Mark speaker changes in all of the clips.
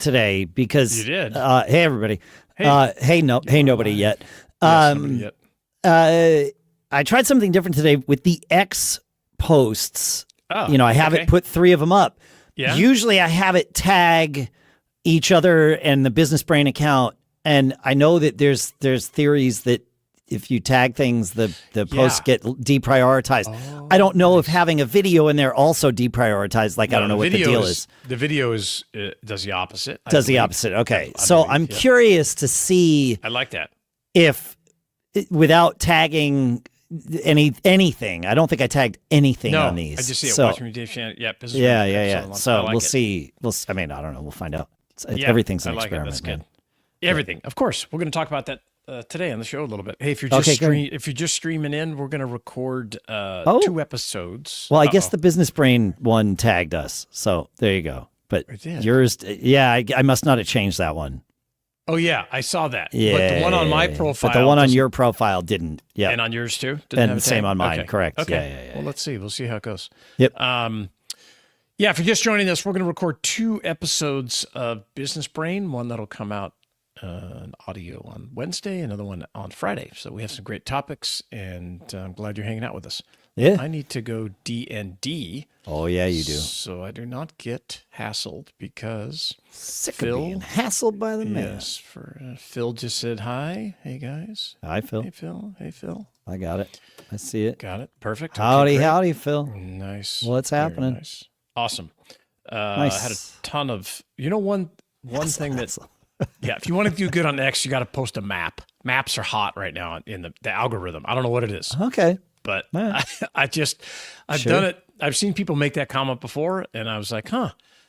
Speaker 1: today because
Speaker 2: you did.
Speaker 1: Hey everybody. Hey nobody yet.
Speaker 2: Somebody yet.
Speaker 1: I tried something different today with the X posts.
Speaker 2: Oh,
Speaker 1: I have it put 3 of them up.
Speaker 2: Yeah.
Speaker 1: Usually I have it tag each other and the Business Brain account, and I know that there's theories that if you tag things, the posts get deprioritized.
Speaker 2: Oh,
Speaker 1: I don't know if having a video in there also deprioritized. Like, I don't know what the deal is.
Speaker 2: The video does the opposite.
Speaker 1: Does the opposite. Okay. So I'm curious to see.
Speaker 2: I like that.
Speaker 1: If without tagging anything, I don't think I tagged anything on these.
Speaker 2: I just see it.
Speaker 1: So,
Speaker 2: Watch me, Dave Shannon. Yeah.
Speaker 1: Yeah. So
Speaker 2: like
Speaker 1: we'll see. I mean, I don't know. We'll find out. Everything's an experiment.
Speaker 2: That's good. Everything. Of course. We're going to talk about that today on the show a little bit. Hey, if you're just streaming in, we're going to record 2 episodes.
Speaker 1: Well, I guess the Business Brain one tagged us. So there you go. But yours, I must not have changed that one.
Speaker 2: Oh, yeah, I saw that.
Speaker 1: Yeah.
Speaker 2: But the one on my profile.
Speaker 1: But the one on your profile didn't. Yeah.
Speaker 2: And on yours too?
Speaker 1: And same on mine, correct.
Speaker 2: Okay.
Speaker 1: Yeah.
Speaker 2: Well, let's see. We'll see how it goes.
Speaker 1: Yep.
Speaker 2: If you're just joining us, we're going to record 2 episodes of Business Brain, one that'll come out in audio on Wednesday, another one on Friday. So we have some great topics, and I'm glad you're hanging out with us.
Speaker 1: Yeah.
Speaker 2: I need to go D&D.
Speaker 1: Oh, yeah, you do.
Speaker 2: So I do not get hassled because
Speaker 1: Sick of being hassled by the man.
Speaker 2: Yes, Phil just said hi. Hey, guys.
Speaker 1: Hi, Phil.
Speaker 2: Hey, Phil.
Speaker 1: I got it. I see it.
Speaker 2: Got it. Perfect.
Speaker 1: Howdy, Phil.
Speaker 2: Nice.
Speaker 1: What's happening?
Speaker 2: Nice. Awesome.
Speaker 1: Nice.
Speaker 2: I had a ton of, one thing that, if you want to do good on X, you got to post a map. Maps are hot right now in the algorithm. I don't know what it is.
Speaker 1: Okay.
Speaker 2: But I've done it. I've seen people make that comment before, and I was like,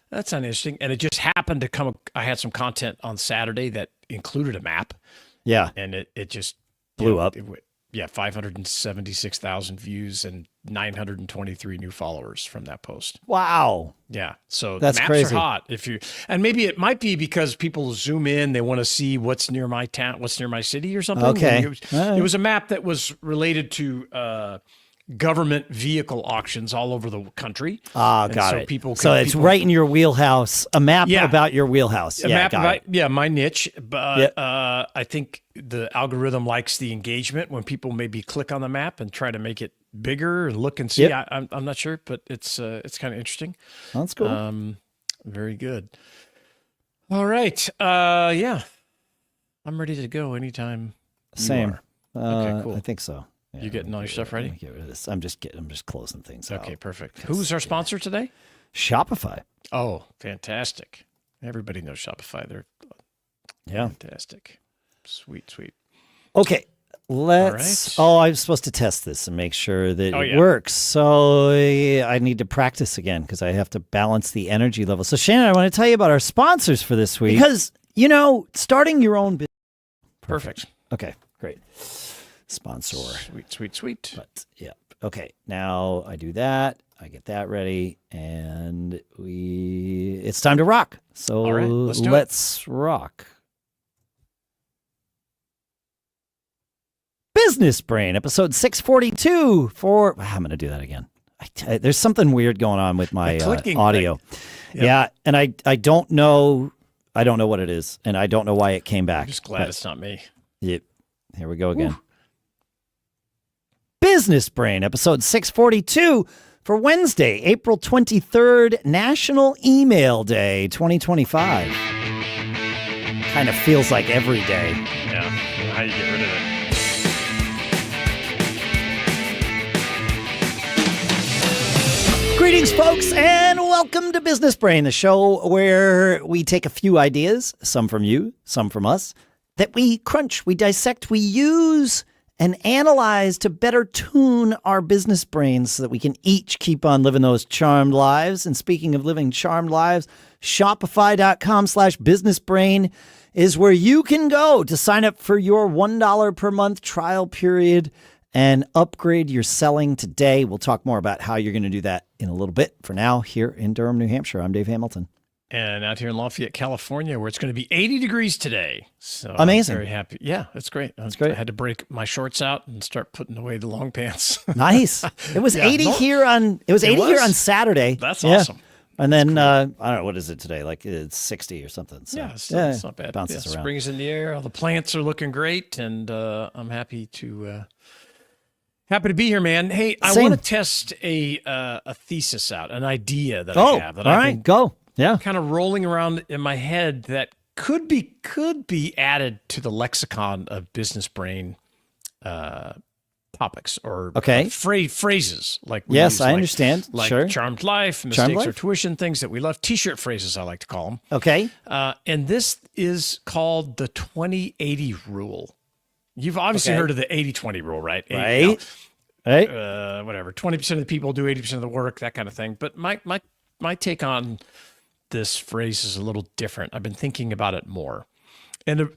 Speaker 2: that's not interesting. And it just happened to come. I had some content on Saturday that included a map.
Speaker 1: Yeah.
Speaker 2: And it just
Speaker 1: blew up.
Speaker 2: 576,000 views and 923 new followers from that post.
Speaker 1: Wow.
Speaker 2: Yeah. So
Speaker 1: that's
Speaker 2: maps
Speaker 1: crazy.
Speaker 2: are hot. And maybe it might be because people zoom in, they want to see what's near my town, what's near my city or something.
Speaker 1: Okay.
Speaker 2: It was a map that was related to government vehicle auctions all over the country.
Speaker 1: Got it. So it's
Speaker 2: people,
Speaker 1: right in your wheelhouse. A map about your wheelhouse.
Speaker 2: A map about my niche. But I think the algorithm likes the engagement when people maybe click on the map and try to make it bigger and look and see.
Speaker 1: Yep.
Speaker 2: I'm not sure, but it's kind of interesting.
Speaker 1: That's cool.
Speaker 2: Very good. All right. I'm ready to go anytime.
Speaker 1: Same.
Speaker 2: Okay, cool.
Speaker 1: I think so.
Speaker 2: You getting all your stuff ready?
Speaker 1: Get rid of this. I'm just closing things out.
Speaker 2: Okay, perfect. Who's our sponsor today?
Speaker 1: Shopify.
Speaker 2: Oh, fantastic. Everybody knows Shopify. They're fantastic. Sweet.
Speaker 1: Okay. Let's.
Speaker 2: All
Speaker 1: right. I'm supposed to test this and make sure that it works. So I need to practice again because I have to balance the energy level. So Shannon, I want to tell you about our sponsors for this week because starting your own business.
Speaker 2: Perfect.
Speaker 1: Okay, great. Sponsor.
Speaker 2: Sweet.
Speaker 1: But yeah. Okay. Now I do that. I get that ready, and it's time to rock. So
Speaker 2: all right,
Speaker 1: let's rock. Business Brain, episode 642 I'm going to do that again. There's something weird going on with my audio.
Speaker 2: Yep.
Speaker 1: Yeah, and I don't know. I don't know what it is, and I don't know why it came back.
Speaker 2: I'm just glad it's not me.
Speaker 1: Yep. Here we go again. Ooh. Business Brain, episode 642 for Wednesday, April 23rd, National Email Day 2025. Kind of feels like every day.
Speaker 2: Yeah. How do you get rid of it?
Speaker 1: Greetings, folks, and welcome to Business Brain, the show where we take a few ideas, some from you, some from us, that we crunch, we dissect, we use and analyze to better tune our business brains so that we can each keep on living those charmed lives. And speaking of living charmed lives, Shopify.com/businessbrain is where you can go to sign up for your $1 per month trial period and upgrade your selling today. We'll talk more about how you're going to do that in a little bit. For now, here in Durham, New Hampshire, I'm Dave Hamilton.
Speaker 2: And out here in Lafayette, California, where it's going to be 80 degrees today. So
Speaker 1: amazing.
Speaker 2: I'm very happy. Yeah, that's great.
Speaker 1: That's great.
Speaker 2: I had to break my shorts out and start putting away the long pants.
Speaker 1: Nice. It was 80 here on Saturday.
Speaker 2: That's awesome.
Speaker 1: And then, I don't know, what is it today? Like it's 60 or something. So,
Speaker 2: it's not bad.
Speaker 1: Bounces around.
Speaker 2: Spring's in the air. All the plants are looking great. And I'm happy to be here, man. Hey, I want to test a thesis out, an idea that I have. That
Speaker 1: all right, go. Yeah.
Speaker 2: Kind of rolling around in my head that could be added to the lexicon of business brain topics or phrases like we use,
Speaker 1: I understand.
Speaker 2: Like
Speaker 1: sure.
Speaker 2: charmed life, mistakes or tuition, things that we love. T-shirt phrases, I like to call them.
Speaker 1: Okay.
Speaker 2: And this is called the 20-80 rule. You've obviously heard of the 80-20 rule, right?
Speaker 1: Right.
Speaker 2: Whatever. 20% of the people do 80% of the work, that kind of thing. But my take on this phrase is a little different. I've been thinking about it more. And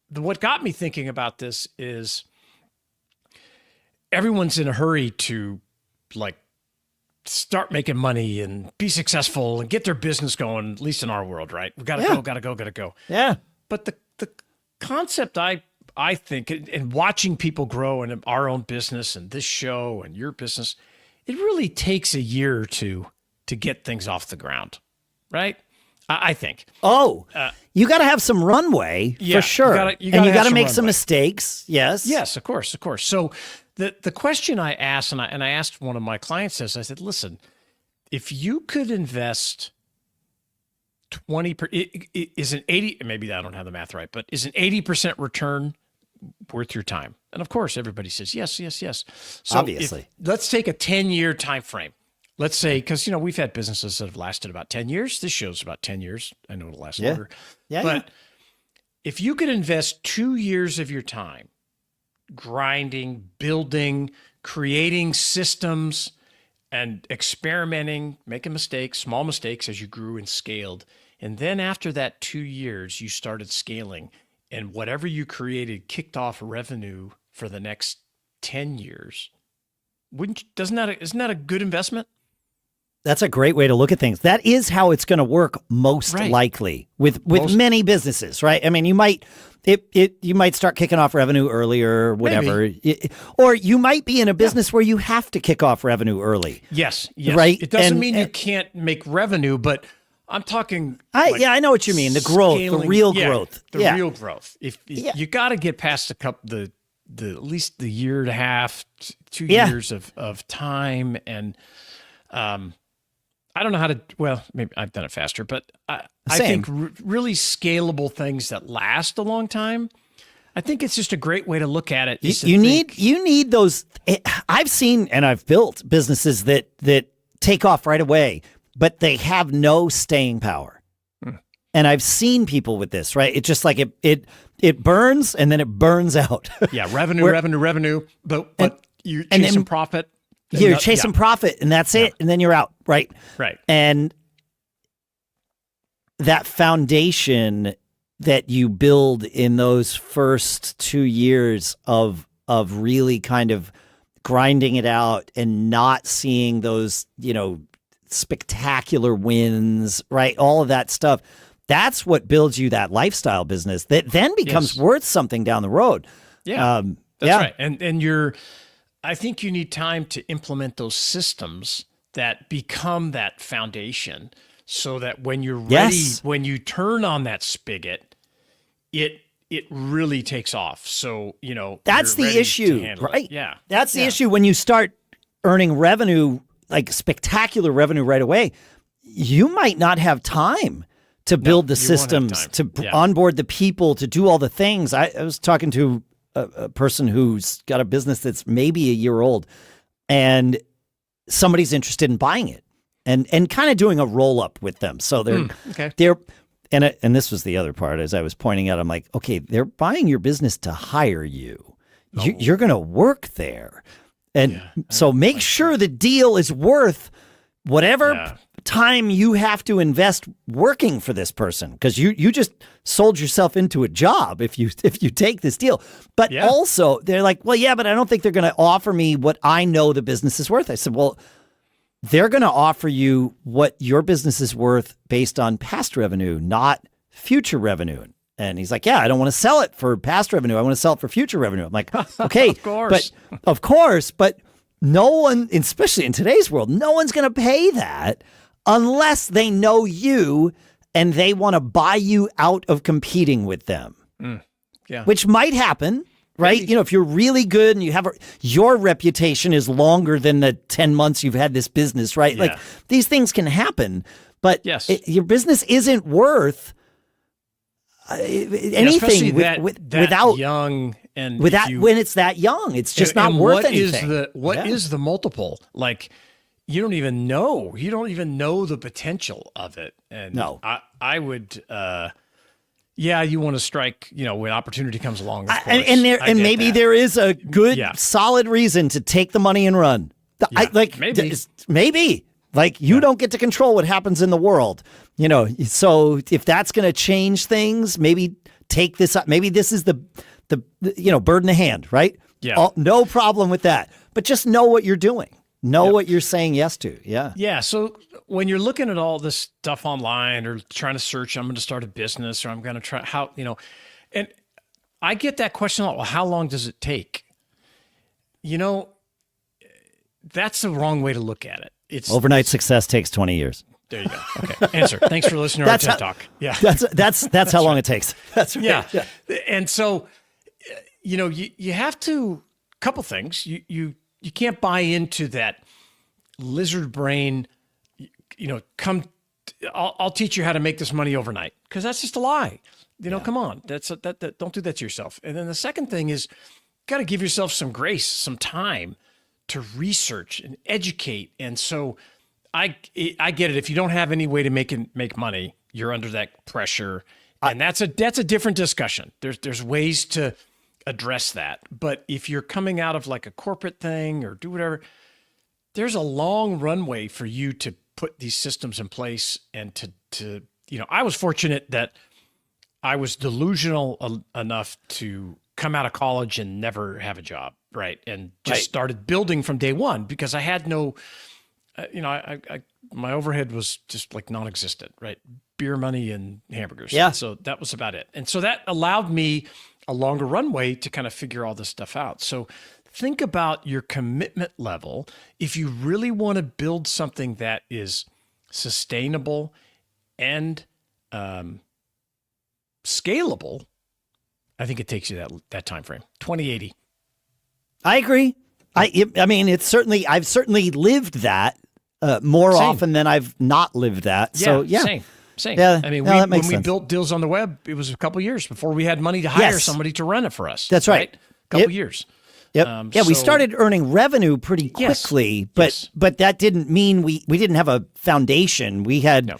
Speaker 2: what got me thinking about this is everyone's in a hurry to like start making money and be successful and get their business going, at least in our world, right? We gotta go.
Speaker 1: Yeah.
Speaker 2: But the concept I think, and watching people grow in our own business and this show and your business, it really takes a year or two to get things off the ground, right? I think.
Speaker 1: Oh, you got to have some runway for sure. You got to make some mistakes. Yes.
Speaker 2: Yes, of course. So the question I asked, and I asked one of my clients this, I said, listen, if you could invest 20, is an 80, maybe I don't have the math right, but is an 80% return worth your time? And of course, everybody says, yes. So
Speaker 1: obviously,
Speaker 2: let's take a 10-year time frame. Let's say, because, we've had businesses that have lasted about 10 years. This show's about 10 years. I know it'll last longer. But if you could invest 2 years of your time grinding, building, creating systems, and experimenting, making mistakes, small mistakes as you grew and scaled, and then after that 2 years, you started scaling, and whatever you created kicked off revenue for the next 10 years, isn't that a good investment?
Speaker 1: That's a great way to look at things. That is how it's going to work most likely with many businesses, right? I mean, you might start kicking off revenue earlier or whatever. Or you might be in a business where you have to kick off revenue early.
Speaker 2: Yes.
Speaker 1: Right?
Speaker 2: It doesn't mean you can't make revenue, but I'm talking
Speaker 1: I know what you mean. The growth,
Speaker 2: scaling,
Speaker 1: the real growth.
Speaker 2: Real growth. If you got to get past the at least the year and a half, 2 years of time, and I don't know how to, maybe I've done it faster, but I think really scalable things that last a long time, I think it's just a great way to look at it.
Speaker 1: You need those. I've seen and I've built businesses that take off right away, but they have no staying power. And I've seen people with this, right? It's just like it burns and then it burns out.
Speaker 2: Revenue, but you're chasing profit.
Speaker 1: You're chasing profit, and that's it, and then you're out, right?
Speaker 2: Right.
Speaker 1: And that foundation that you build in those first 2 years of really kind of grinding it out and not seeing those, spectacular wins, right? All of that stuff. That's what builds you that lifestyle business that then becomes worth something down the road.
Speaker 2: Yeah, that's right. And I think you need time to implement those systems that become that foundation so that when you're ready, when you turn on that spigot, it really takes off. So,
Speaker 1: that's the issue, right?
Speaker 2: Yeah.
Speaker 1: That's the issue when you start earning revenue, like spectacular revenue right away. You might not have time to build the systems, to onboard the people, to do all the things. I was talking to a person who's got a business that's maybe a year old, and somebody's interested in buying it and kind of doing a roll up with them. So they're and this was the other part as I was pointing out. I'm like, okay, they're buying your business to hire you. You're going to work there, and so make sure the deal is worth whatever time you have to invest working for this person, because you just sold yourself into a job if you take this deal. But also they're like, well, but I don't think they're going to offer me what I know the business is worth. I said, well, they're going to offer you what your business is worth based on past revenue, not future revenue. And he's like, I don't want to sell it for past revenue. I want to sell it for future revenue. I'm like, okay, of course, but no one, especially in today's world, no one's going to pay that unless they know you and they want to buy you out of competing with them.
Speaker 2: Yeah.
Speaker 1: Which might happen, right?
Speaker 2: Maybe.
Speaker 1: You know, if you're really good and you have your reputation is longer than the 10 months you've had this business, right?
Speaker 2: Yeah.
Speaker 1: Like these things can happen, but
Speaker 2: Yes.
Speaker 1: your business isn't worth anything without
Speaker 2: young and
Speaker 1: when it's that young. It's just not worth anything.
Speaker 2: What is the multiple? Like, you don't even know. You don't even know the potential of it. And
Speaker 1: no,
Speaker 2: I would. You want to strike. You know, when opportunity comes along. Of course,
Speaker 1: and maybe there is a good, solid reason to take the money and run. Maybe. Like you don't get to control what happens in the world, you know. So if that's going to change things, maybe take this up. Maybe this is the bird in the hand, right?
Speaker 2: Yeah.
Speaker 1: No problem with that. But just know what you're doing. Know what you're saying yes to. Yeah.
Speaker 2: Yeah. So when you're looking at all this stuff online or trying to search, I'm going to start a business or I'm going to try and I get that question a lot. Well, how long does it take? You know, that's the wrong way to look at it.
Speaker 1: Overnight success takes 20 years.
Speaker 2: There you go. Okay. Answer. Thanks for listening to our TED Talk. Yeah.
Speaker 1: That's how long it takes. That's right.
Speaker 2: Yeah. And so, you have to, couple things. You can't buy into that lizard brain, I'll teach you how to make this money overnight. Because that's just a lie. Come on. That don't do that to yourself. And then the second thing is got to give yourself some grace, some time to research and educate. And so I get it. If you don't have any way to make money, you're under that pressure. And that's a different discussion. There's ways to address that. But if you're coming out of like a corporate thing or do whatever, there's a long runway for you to put these systems in place and to I was fortunate that I was delusional enough to come out of college and never have a job. Right. And just started building from day one because I had no, my overhead was just like non-existent, right? Beer money and hamburgers.
Speaker 1: Yeah.
Speaker 2: So that was about it. And so that allowed me a longer runway to kind of figure all this stuff out. So think about your commitment level. If you really want to build something that is sustainable and scalable, I think it takes you that time frame, 2080.
Speaker 1: I agree. I mean, I've certainly lived that more often than I've not lived that. So yeah.
Speaker 2: Same.
Speaker 1: Yeah.
Speaker 2: I mean,
Speaker 1: when
Speaker 2: we built Deals on the Web, it was a couple years before we had money to hire somebody to run it for us.
Speaker 1: That's right.
Speaker 2: A couple years.
Speaker 1: Yep. We started earning revenue pretty quickly, but that didn't mean we didn't have a foundation. We had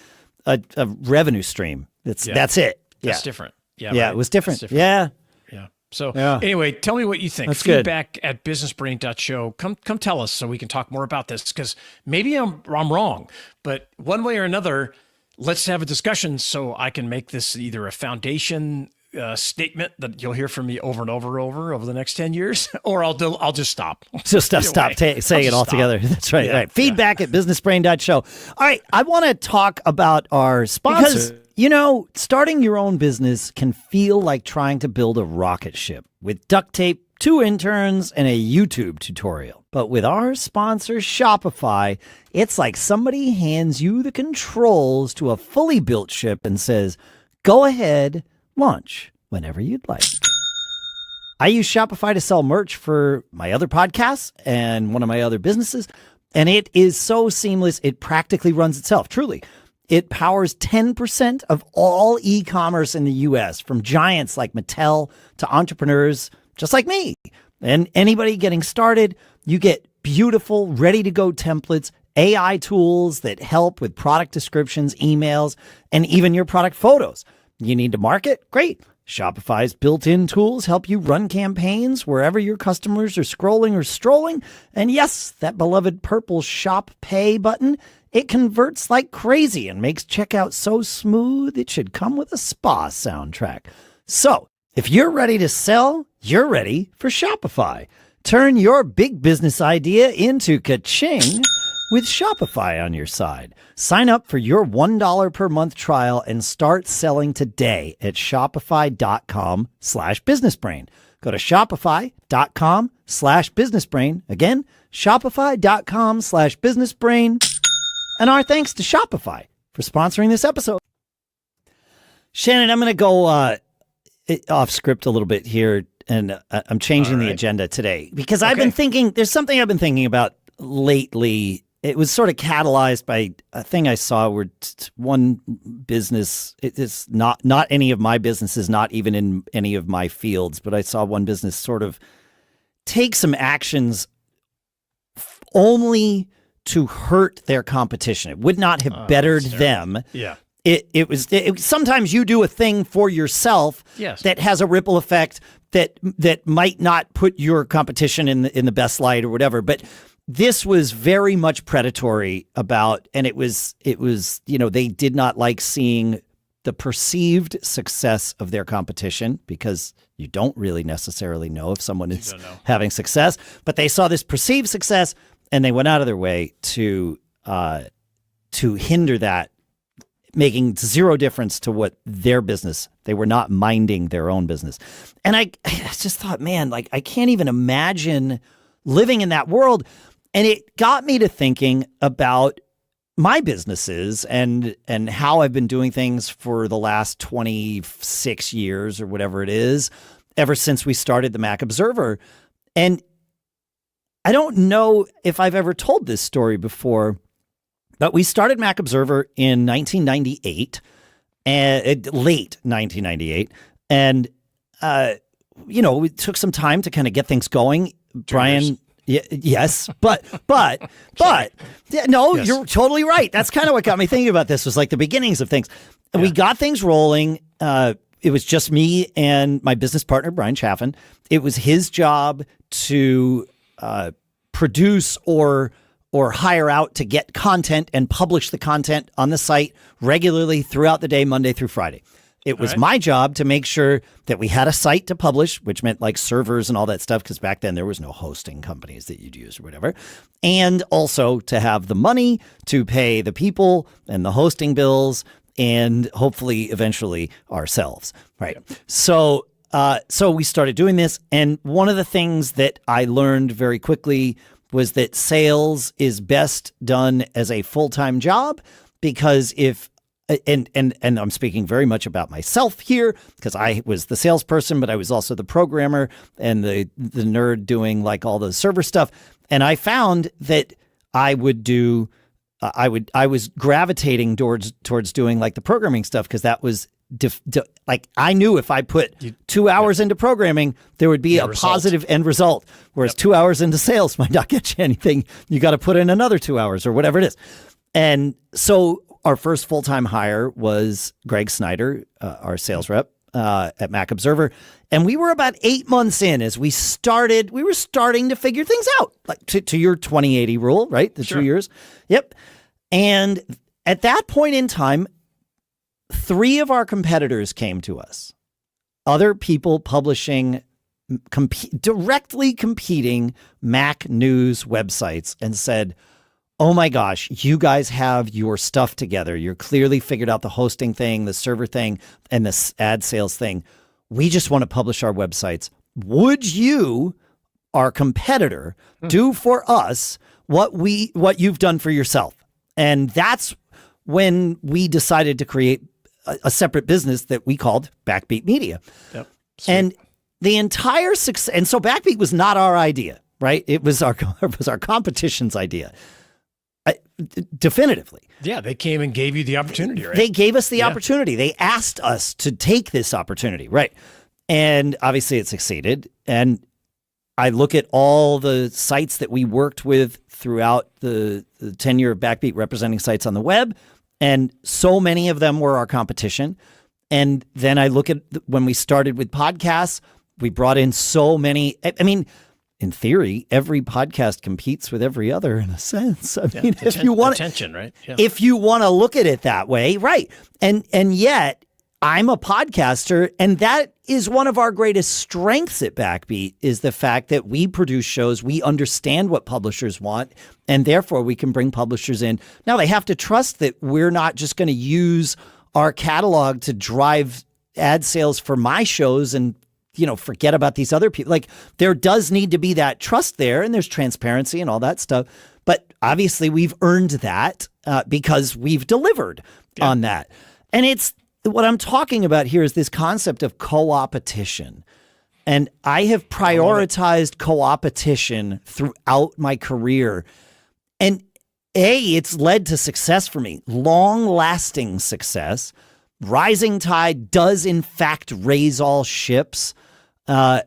Speaker 1: a revenue stream. That's it.
Speaker 2: That's different. Yeah.
Speaker 1: Yeah.
Speaker 2: Right.
Speaker 1: It was different.
Speaker 2: Different.
Speaker 1: Yeah.
Speaker 2: Yeah. So anyway, tell me what you think.
Speaker 1: That's
Speaker 2: Feedback at businessbrain.show. Come tell us so we can talk more about this because maybe I'm wrong, but one way or another, let's have a discussion so I can make this either a foundation statement that you'll hear from me over and over the next 10 years, or I'll just stop.
Speaker 1: Just stop saying it all together. That's right. Right. Feedback at businessbrain.show. All right. I want to talk about our sponsor. Because, starting your own business can feel like trying to build a rocket ship with duct tape, 2 interns, and a YouTube tutorial. But with our sponsor, Shopify, it's like somebody hands you the controls to a fully built ship and says, go ahead, launch whenever you'd like. I use Shopify to sell merch for my other podcasts and one of my other businesses, and it is so seamless, it practically runs itself, truly. It powers 10% of all e-commerce in the U.S., from giants like Mattel to entrepreneurs just like me. And anybody getting started, you get beautiful, ready-to-go templates, AI tools that help with product descriptions, emails, and even your product photos. You need to market? Great. Shopify's built-in tools help you run campaigns wherever your customers are scrolling or strolling. And yes, that beloved purple Shop Pay button, it converts like crazy and makes checkout so smooth it should come with a spa soundtrack. So, if you're ready to sell, you're ready for Shopify. Turn your big business idea into ka-ching with Shopify on your side. Sign up for your $1 per month trial and start selling today at shopify.com/businessbrain. Go to shopify.com/businessbrain. Again, shopify.com/businessbrain. And our thanks to Shopify for sponsoring this episode. Shannon, I'm going to go off script a little bit here, and I'm changing the agenda today because I've been thinking, there's something I've been thinking about lately. It was sort of catalyzed by a thing I saw where one business, it's not any of my businesses, not even in any of my fields, but I saw one business sort of take some actions only to hurt their competition. It would not have bettered them.
Speaker 2: Yeah.
Speaker 1: It was sometimes you do a thing for yourself that has a ripple effect that might not put your competition in the best light or whatever. But this was very much predatory about, and it was they did not like seeing the perceived success of their competition because you don't really necessarily know if someone is having success, but they saw this perceived success and they went out of their way to hinder that, making zero difference to what their business. They were not minding their own business. And I just thought, man, like I can't even imagine living in that world. And it got me to thinking about my businesses and how I've been doing things for the last 26 years or whatever it is, ever since we started the Mac Observer. And I don't know if I've ever told this story before, but we started Mac Observer in 1998, and late 1998. And, it took some time to kind of get things going. Brian... yes, but yeah, no, yes. You're totally right. That's kind of what got me thinking about this was like the beginnings of things. And we got things rolling. It was just me and my business partner, Brian Chaffin. It was his job to produce or hire out to get content and publish the content on the site regularly throughout the day, Monday through Friday. It was my job to make sure that we had a site to publish, which meant like servers and all that stuff, because back then there was no hosting companies that you'd use or whatever. And also to have the money to pay the people and the hosting bills and hopefully eventually ourselves. Right. Yep. So we started doing this. And one of the things that I learned very quickly was that sales is best done as a full-time job, because and I'm speaking very much about myself here because I was the salesperson, but I was also the programmer and the nerd doing like all the server stuff. And I found that I was gravitating towards doing like the programming stuff because that was like I knew if I put 2 hours into programming, there would be a positive end result. Whereas 2 hours into sales might not get you anything. You got to put in another 2 hours or whatever it is. And so our first full-time hire was Greg Snyder, our sales rep at Mac Observer. And we were about 8 months in as we were starting to figure things out, like to your 20/80 rule, right? The 2 years. Yep. And at that point in time, 3 of our competitors came to us. Other people publishing directly competing Mac news websites and said, oh my gosh, you guys have your stuff together. You're clearly figured out the hosting thing, the server thing, and the ad sales thing. We just want to publish our websites. Would you, our competitor, do for us what you've done for yourself? And that's when we decided to create a separate business that we called Backbeat Media. Yep. And the entire success, and so Backbeat was not our idea, right? It was our competition's idea. Definitively.
Speaker 2: Yeah, they came and gave you the opportunity, right?
Speaker 1: They gave us the opportunity. They asked us to take this opportunity, right? And obviously it succeeded. And I look at all the sites that we worked with throughout the tenure of Backbeat representing sites on the web, and so many of them were our competition. And then I look at when we started with podcasts, we brought in so many, I mean, in theory, every podcast competes with every other in a sense. I mean, if you want
Speaker 2: attention, right? Yeah.
Speaker 1: If you want to look at it that way, right? And yet, I'm a podcaster, and that is one of our greatest strengths at Backbeat is the fact that we produce shows, we understand what publishers want, and therefore we can bring publishers in. Now they have to trust that we're not just going to use our catalog to drive ad sales for my shows and forget about these other people. Like there does need to be that trust there, and there's transparency and all that stuff. But obviously we've earned that because we've delivered on that. And it's what I'm talking about here is this concept of co-opetition. And I have prioritized co-opetition throughout my career. And it's led to success for me, long-lasting success. Rising tide does, in fact, raise all ships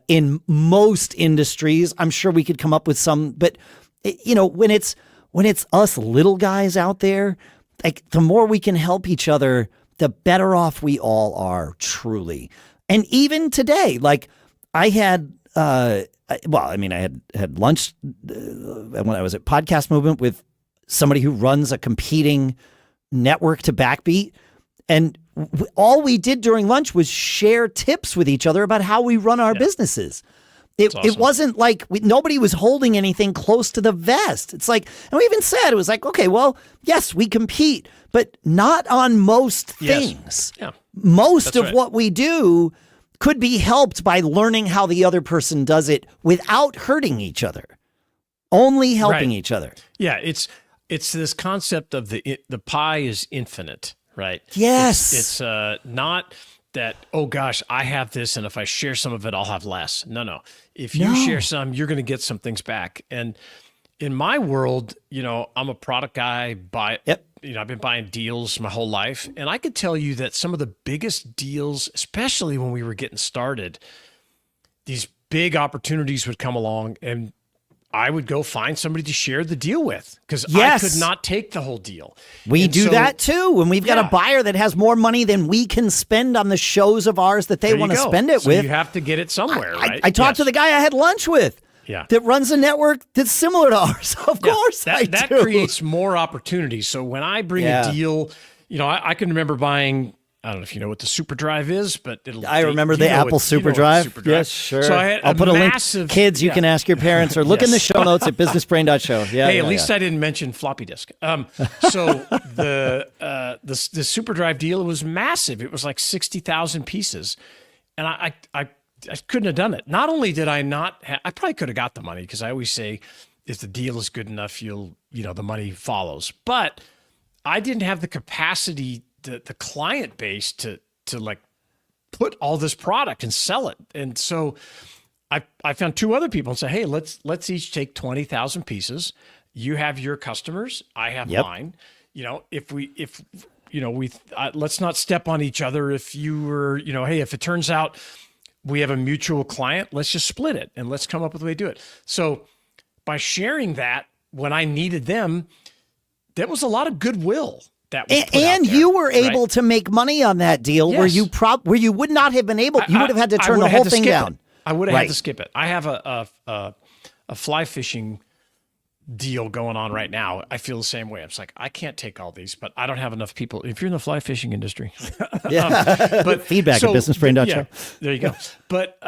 Speaker 1: in most industries. I'm sure we could come up with some, but when it's us little guys out there, like the more we can help each other, the better off we all are, truly. And even today, like I had, I had lunch when I was at Podcast Movement with somebody who runs a competing network to Backbeat. And all we did during lunch was share tips with each other about how we run our businesses. It wasn't like nobody was holding anything close to the vest. It's like, and we even said, it was like, okay, well, yes, we compete, but not on most things.
Speaker 2: Yeah.
Speaker 1: Most of what we do could be helped by learning how the other person does it without hurting each other, only helping each other.
Speaker 2: Yeah. It's this concept of the pie is infinite, right?
Speaker 1: Yes.
Speaker 2: It's not that, oh gosh, I have this, and if I share some of it, I'll have less. No. If you share some, you're going to get some things back. And in my world, I'm a product guy. I've been buying deals my whole life, and I could tell you that some of the biggest deals, especially when we were getting started, these big opportunities would come along, and I would go find somebody to share the deal with because I could not take the whole deal.
Speaker 1: We do that too. When we've got a buyer that has more money than we can spend on the shows of ours that they want to spend it with.
Speaker 2: You have to get it somewhere, right?
Speaker 1: I talked to the guy I had lunch with that runs a network that's similar to ours. Of course
Speaker 2: that creates more opportunities. So when I bring a deal, I can remember buying, I don't know if you know what the Super Drive is, but
Speaker 1: I remember the Apple Super Drive. Yes, sure. So I'll put a link. Kids, you can ask your parents or look in the show notes at businessbrain.show.
Speaker 2: At least I didn't mention floppy disk. So the Super Drive deal was massive. It was like 60,000 pieces, and I couldn't have done it. Not only did I not, I probably could have got the money because I always say, if the deal is good enough, the money follows. But I didn't have the capacity, the client base to like put all this product and sell it. And so I found two other people and said, hey, let's each take 20,000 pieces. You have your customers, I have mine. Let's not step on each other. If you were, hey, if it turns out we have a mutual client, let's just split it and let's come up with a way to do it. So by sharing that when I needed them, that was a lot of goodwill.
Speaker 1: And you were able to make money on that deal where you would not have been able. You would have had to turn the whole thing down.
Speaker 2: I would have had to skip it. I have a fly fishing deal going on right now. I feel the same way. I'm just like, I can't take all these, but I don't have enough people. If you're in the fly fishing industry,
Speaker 1: but feedback at businessbrain.show.
Speaker 2: Yeah, there you go. But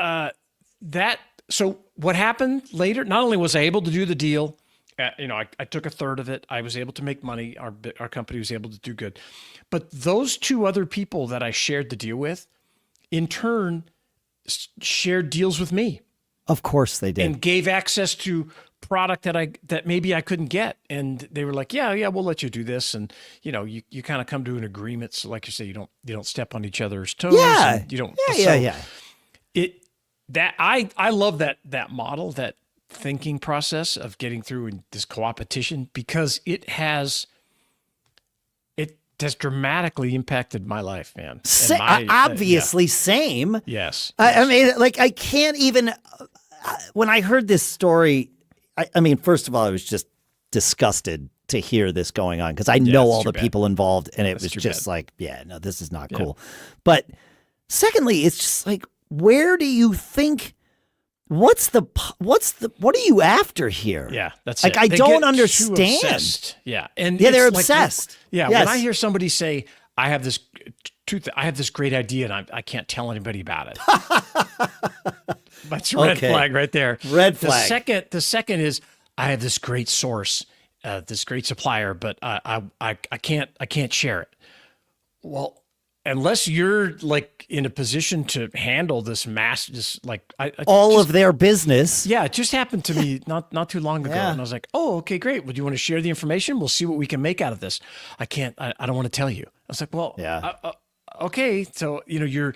Speaker 2: so what happened later? Not only was I able to do the deal. I took a third of it. I was able to make money. Our company was able to do good. But those two other people that I shared the deal with, in turn, shared deals with me.
Speaker 1: Of course they did.
Speaker 2: And gave access to product that maybe I couldn't get. And they were like, yeah, we'll let you do this. And, you kind of come to an agreement. So like you say, you don't step on each other's toes.
Speaker 1: Yeah.
Speaker 2: And you don't. I love that model, that thinking process of getting through in this co-opetition, because it has dramatically impacted my life, man.
Speaker 1: Obviously, same.
Speaker 2: Yes.
Speaker 1: I mean, like, I can't even. When I heard this story, I mean, first of all, I was just disgusted to hear this going on because I know all the people involved, and it was just like, this is not cool. But secondly, it's just like, where do you think? What are you after here?
Speaker 2: Yeah, that's
Speaker 1: like,
Speaker 2: it.
Speaker 1: I don't understand.
Speaker 2: Yeah.
Speaker 1: They're obsessed.
Speaker 2: When I hear somebody say, I have this great idea and I can't tell anybody about it. That's a red flag right there.
Speaker 1: Red flag.
Speaker 2: The second is, I have this great source, this great supplier, but I can't share it. Well, unless you're like in a position to handle this mass, just like
Speaker 1: all of their business.
Speaker 2: Yeah, it just happened to me not too long ago,
Speaker 1: Yeah.
Speaker 2: and I was like, "Oh, okay, great. Would you want to share the information? We'll see what we can make out of this." I can't. I don't want to tell you. I was like, "Well,
Speaker 1: Yeah.
Speaker 2: Okay." So you're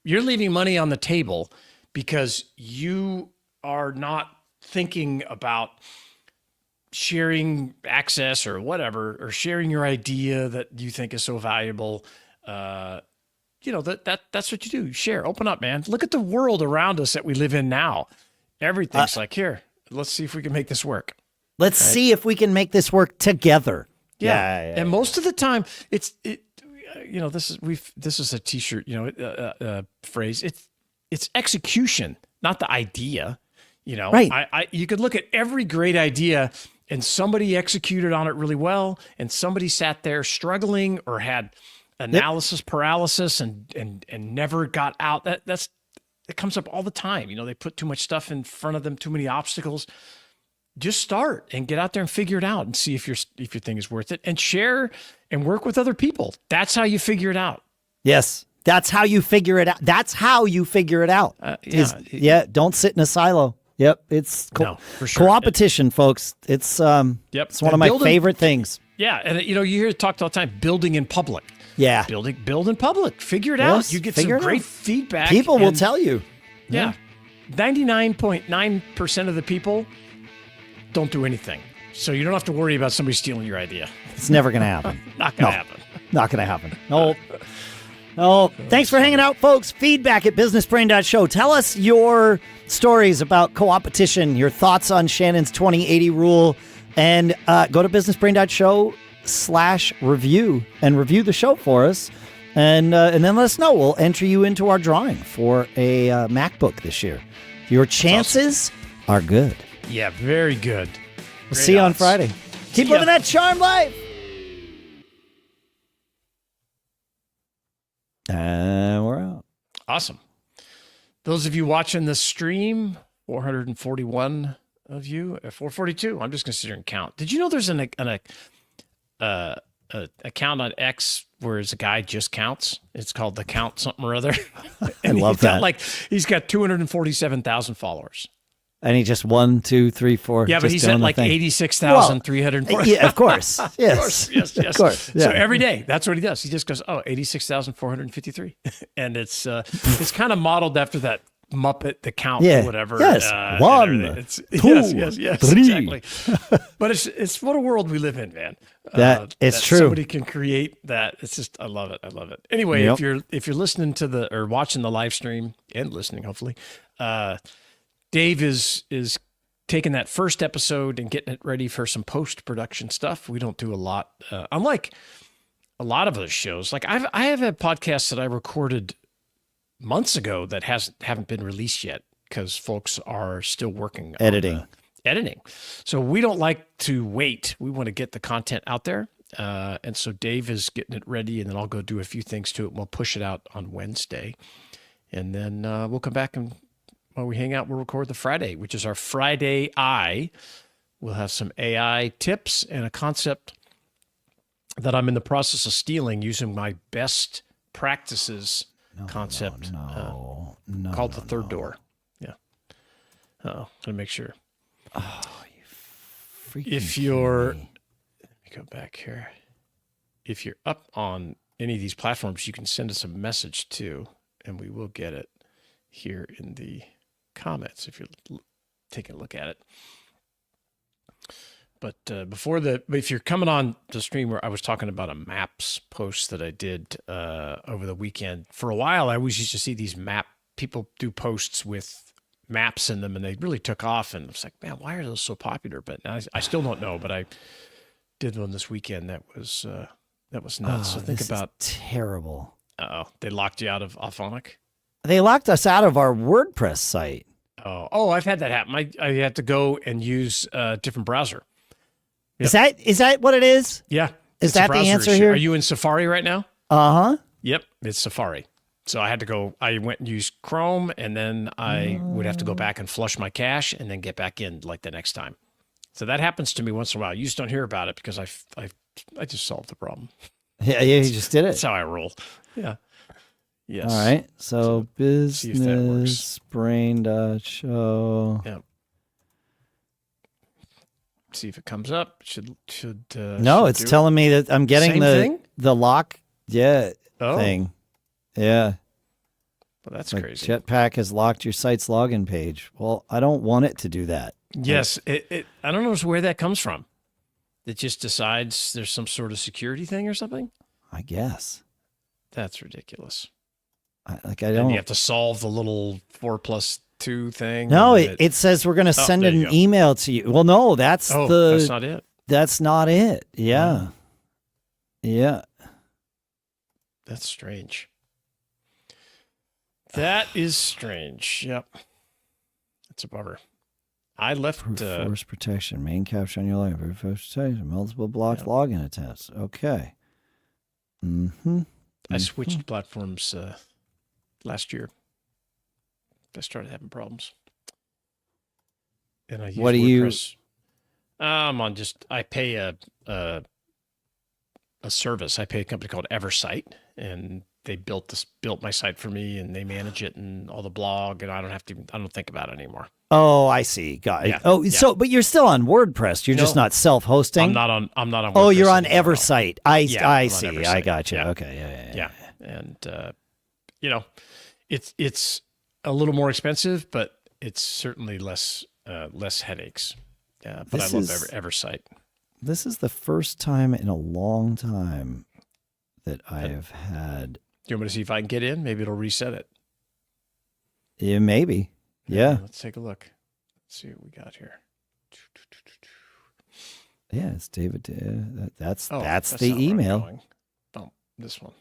Speaker 2: leaving money on the table because you are not thinking about sharing access or whatever, or sharing your idea that you think is so valuable. That's what you do. You share, open up, man. Look at the world around us that we live in now. Everything's like, here, let's see if we can make this work.
Speaker 1: Let's see if we can make this work together.
Speaker 2: Yeah. And most of the time this is a t-shirt, phrase. It's execution, not the idea.
Speaker 1: Right.
Speaker 2: You could look at every great idea and somebody executed on it really well, and somebody sat there struggling or had analysis paralysis and never got out. It comes up all the time. They put too much stuff in front of them, too many obstacles. Just start and get out there and figure it out and see if your thing is worth it, and share and work with other people. That's how you figure it out.
Speaker 1: Yes. That's how you figure it out. That's how you figure it out. Don't sit in a silo. Yep, it's
Speaker 2: no, for sure.
Speaker 1: Co-opetition, folks. It's it's one of my favorite things.
Speaker 2: Yeah, and you hear it talked all the time. Building in public.
Speaker 1: Yeah,
Speaker 2: build in public. Figure it out. You get some great feedback.
Speaker 1: People will tell you.
Speaker 2: Yeah, 99.9% of the people don't do anything, so you don't have to worry about somebody stealing your idea.
Speaker 1: It's never going to happen.
Speaker 2: Not going to happen.
Speaker 1: Not going to happen. No. Oh, thanks for hanging out, folks. Feedback at businessbrain.show. Tell us your stories about co-opetition, your thoughts on Shannon's 2080 rule, and go to businessbrain.show/review and review the show for us. And then let us know. We'll enter you into our drawing for a MacBook this year. Your chances are good.
Speaker 2: Yeah, very good.
Speaker 1: We'll see you on Friday. Keep living that charmed life. And we're out.
Speaker 2: Awesome. Those of you watching the stream, 441 of you, 442. I'm just going to sit here and count. Did you know there's an account on X where a guy just counts? It's called the Count something or other.
Speaker 1: I love that.
Speaker 2: He's got 247,000 followers.
Speaker 1: And he just 1, 2, 3, 4.
Speaker 2: Yeah, but he's at like 86,340.
Speaker 1: Yeah, of course. Yes.
Speaker 2: Yes.
Speaker 1: Of course. Yeah.
Speaker 2: So every day, that's what he does. He just goes, 86,453. And it's kind of modeled after that Muppet, the Count, or whatever.
Speaker 1: Yes. 1, 2,
Speaker 2: yes,
Speaker 1: 3.
Speaker 2: Exactly. But it's what a world we live in, man.
Speaker 1: It's true.
Speaker 2: Somebody can create that. It's just, I love it. Anyway, if you're listening to or watching the live stream and listening, hopefully, Dave is taking that first episode and getting it ready for some post-production stuff. We don't do a lot, unlike a lot of those shows. Like I have had podcasts that I recorded months ago that haven't been released yet because folks are still working
Speaker 1: editing.
Speaker 2: So we don't like to wait. We want to get the content out there. And so Dave is getting it ready, and then I'll go do a few things to it. And we'll push it out on Wednesday, and then we'll come back and, while we hang out, we'll record the Friday, which is our Friday Eye. We'll have some AI tips and a concept that I'm in the process of stealing using my best practices concept called the third door. Yeah. Let me make sure.
Speaker 1: Oh, you freaking
Speaker 2: let me go back here. If you're up on any of these platforms, you can send us a message too, and we will get it here in the comments if you're taking a look at it. But if you're coming on the stream where I was talking about a maps post that I did over the weekend, for a while I always used to see these people do posts with maps in them, and they really took off, and I was like, man, why are those so popular? But I still don't know, but I did one this weekend that was nuts. So think about
Speaker 1: terrible.
Speaker 2: They locked you out of Auphonic.
Speaker 1: They locked us out of our WordPress site.
Speaker 2: Oh, I've had that happen. I had to go and use a different browser.
Speaker 1: Yep. Is that what it is?
Speaker 2: Yeah.
Speaker 1: Is that the answer here?
Speaker 2: Are you in Safari right now?
Speaker 1: Uh-huh.
Speaker 2: Yep, it's Safari. So I went and used Chrome, and then I would have to go back and flush my cache and then get back in like the next time. So that happens to me once in a while. You just don't hear about it because I just solved the problem.
Speaker 1: Yeah, you just did
Speaker 2: That's
Speaker 1: it.
Speaker 2: how I roll. Yeah. Yes.
Speaker 1: All right. So
Speaker 2: see if that works.
Speaker 1: businessbrain.show.
Speaker 2: Yeah. See if it comes up. Should
Speaker 1: No, it's telling me that I'm getting the lock thing. Yeah.
Speaker 2: Well, that's
Speaker 1: like
Speaker 2: crazy.
Speaker 1: Jetpack has locked your site's login page. Well, I don't want it to do that.
Speaker 2: Yes. I don't know where that comes from. It just decides there's some sort of security thing or something?
Speaker 1: I guess.
Speaker 2: That's ridiculous.
Speaker 1: I don't.
Speaker 2: And you have to solve the little 4+2 thing.
Speaker 1: No, it says we're going to send an email to you. Well, no, that's
Speaker 2: not it.
Speaker 1: That's not it. Yeah.
Speaker 2: Wow.
Speaker 1: Yeah.
Speaker 2: That's strange. That is strange. Yep. That's a bummer. I left
Speaker 1: force protection, main capture on your line, force protection, multiple blocked login attempts. Okay.
Speaker 2: I switched platforms last year. I started having problems. And I use WordPress. I pay a service. I pay a company called Eversight, and they built my site for me, and they manage it and all the blog, and I don't think about it anymore.
Speaker 1: Oh, I see. Got it.
Speaker 2: Yeah.
Speaker 1: Oh, so but you're still on WordPress. You're just not self-hosting.
Speaker 2: I'm not on WordPress.
Speaker 1: Oh, you're on Eversight. I see.
Speaker 2: Eversight.
Speaker 1: I got you. Yeah. Okay.
Speaker 2: Yeah. And it's a little more expensive, but it's certainly less headaches. Yeah, but I love Eversight.
Speaker 1: This is the first time in a long time that I have had.
Speaker 2: Do you want me to see if I can get in? Maybe it'll reset it.
Speaker 1: Yeah, maybe. Yeah.
Speaker 2: Let's take a look. Let's see what we got here.
Speaker 1: Yeah, it's David. That's the email.
Speaker 2: Oh, this one.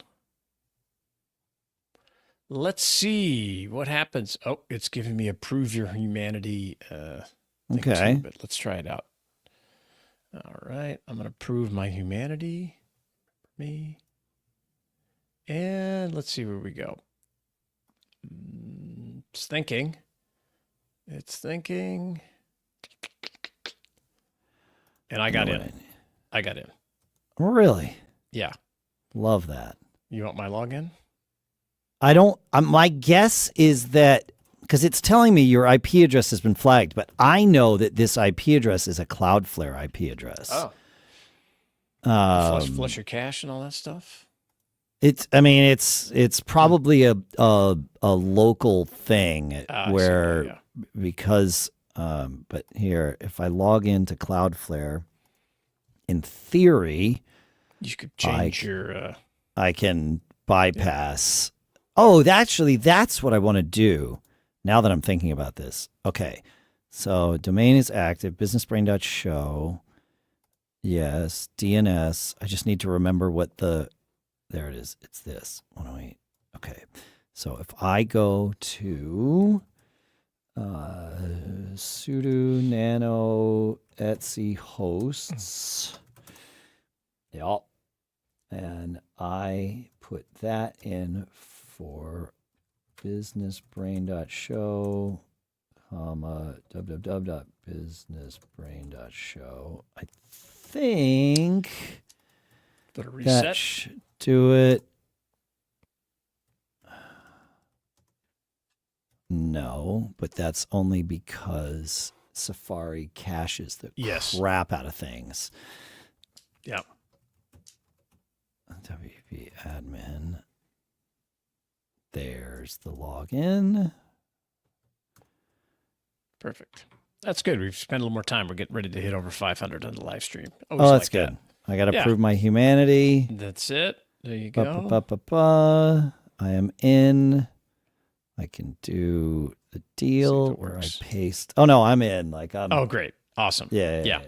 Speaker 2: Let's see what happens. Oh, it's giving me a prove your humanity thing
Speaker 1: okay.
Speaker 2: too, but let's try it out. All right. I'm going to prove my humanity. Me. And let's see where we go. It's thinking. It's thinking. And I got in. I got in.
Speaker 1: Really?
Speaker 2: Yeah.
Speaker 1: Love that.
Speaker 2: You want my login?
Speaker 1: I don't. My guess is that because it's telling me your IP address has been flagged, but I know that this IP address is a Cloudflare IP address.
Speaker 2: Oh. Flush your cache and all that stuff.
Speaker 1: It's probably a local thing where because but here if I log into Cloudflare, in theory,
Speaker 2: you could change your.
Speaker 1: I can bypass. Oh, actually, that's what I want to do. Now that I'm thinking about this, okay. So domain is active. Businessbrain.show. Yes, DNS. I just need to remember what the. There it is. It's this 108. Okay. So if I go to sudo nano etc hosts, yep, and I put that in for businessbrain.show, www.businessbrain.show. I think that should do it. No, but that's only because Safari caches the crap out of things.
Speaker 2: Yeah.
Speaker 1: WP admin. There's the login.
Speaker 2: Perfect. That's good. We've spent a little more time. We're getting ready to hit over 500 on the live stream.
Speaker 1: Oh, that's good. I got to prove my humanity.
Speaker 2: That's it. There you go.
Speaker 1: I am in. I can do the deal where I paste. Oh, no, I'm in.
Speaker 2: Oh, great. Awesome.
Speaker 1: Yeah.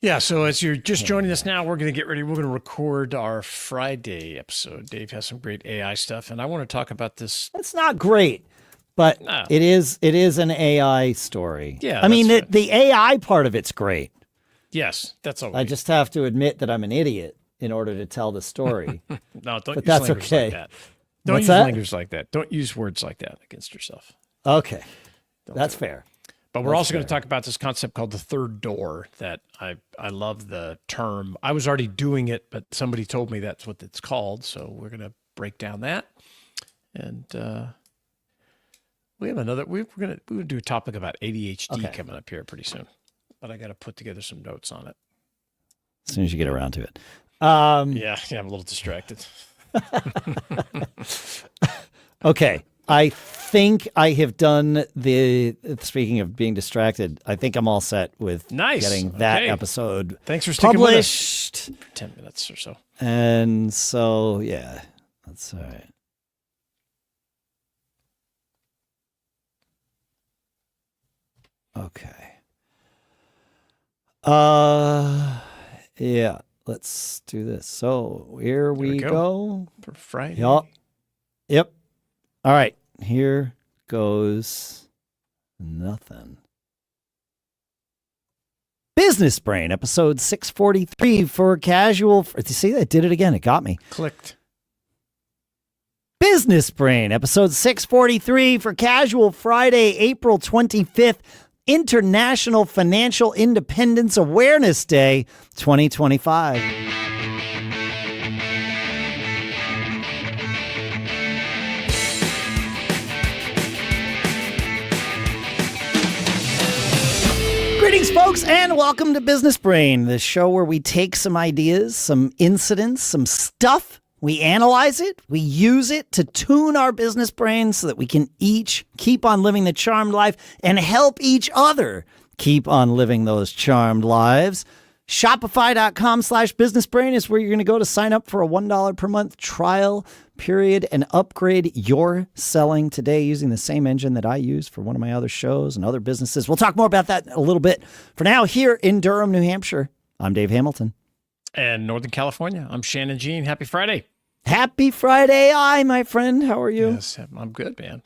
Speaker 2: Yeah, so as you're just joining us now, we're going to get ready. We're going to record our Friday episode. Dave has some great AI stuff, and I want to talk about this.
Speaker 1: It's not great, but it is an AI story.
Speaker 2: Yeah,
Speaker 1: I mean, the AI part of it's great.
Speaker 2: Yes, that's all right.
Speaker 1: I just have to admit that I'm an idiot in order to tell the story.
Speaker 2: No, don't use
Speaker 1: that's
Speaker 2: language
Speaker 1: okay.
Speaker 2: like that. Don't use language like that. Don't use words like that against yourself.
Speaker 1: Okay, that's fair.
Speaker 2: But we're also going to talk about this concept called the third door that I love the term. I was already doing it, but somebody told me that's what it's called. So we're going to break down that. And we have another, we're going to do a topic about ADHD coming up here pretty soon. But I got to put together some notes on it.
Speaker 1: As soon as you get around to it.
Speaker 2: Yeah, I'm a little distracted.
Speaker 1: Okay. I think I have done speaking of being distracted, I think I'm all set with getting that episode
Speaker 2: Thanks for sticking
Speaker 1: published.
Speaker 2: With us for 10 minutes or so.
Speaker 1: And so, yeah, that's all right. Okay. Yeah, let's do this. So here we go.
Speaker 2: For Friday.
Speaker 1: Yep. All right, here goes nothing. Business Brain, episode 643 for casual. See, I did it again. It got me.
Speaker 2: Clicked.
Speaker 1: Business Brain, episode 643 for casual Friday, April 25th, International Financial Independence Awareness Day 2025. Greetings, folks, and welcome to Business Brain, the show where we take some ideas, some incidents, some stuff, we analyze it, we use it to tune our business brains so that we can each keep on living the charmed life and help each other keep on living those charmed lives. Shopify.com/businessbrain is where you're going to go to sign up for a $1 per month trial period and upgrade your selling today using the same engine that I use for one of my other shows and other businesses. We'll talk more about that in a little bit. For now, here in Durham, New Hampshire, I'm Dave Hamilton.
Speaker 2: And Northern California, I'm Shannon Jean. Happy Friday.
Speaker 1: Happy Friday, my friend. How are you?
Speaker 2: Yes, I'm good, man.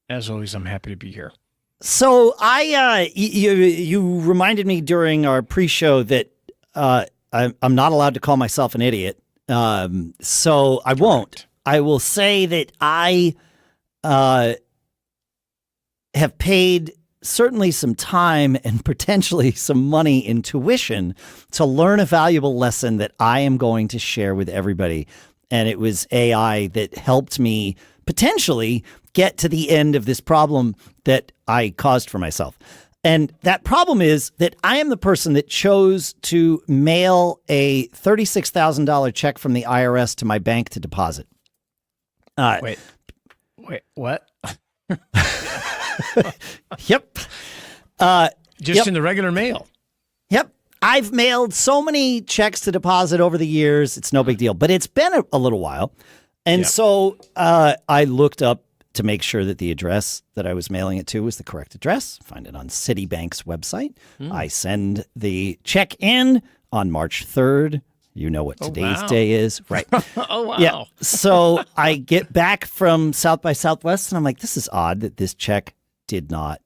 Speaker 2: As always, I'm happy to be here.
Speaker 1: So you reminded me during our pre-show that I'm not allowed to call myself an idiot. So I won't. I will say that I have paid certainly some time and potentially some money in tuition to learn a valuable lesson that I am going to share with everybody. And it was AI that helped me potentially get to the end of this problem that I caused for myself. And that problem is that I am the person that chose to mail a $36,000 check from the IRS to my bank to deposit.
Speaker 2: Wait, what?
Speaker 1: Yep.
Speaker 2: Just in the regular mail.
Speaker 1: Yep. I've mailed so many checks to deposit over the years. It's no big deal, but it's been a little while. And so I looked up to make sure that the address that I was mailing it to was the correct address. Find it on Citibank's website. I send the check in on March 3rd. You know what today's day is, right?
Speaker 2: Oh, wow.
Speaker 1: Yeah. So I get back from South by Southwest and I'm like, this is odd that this check did not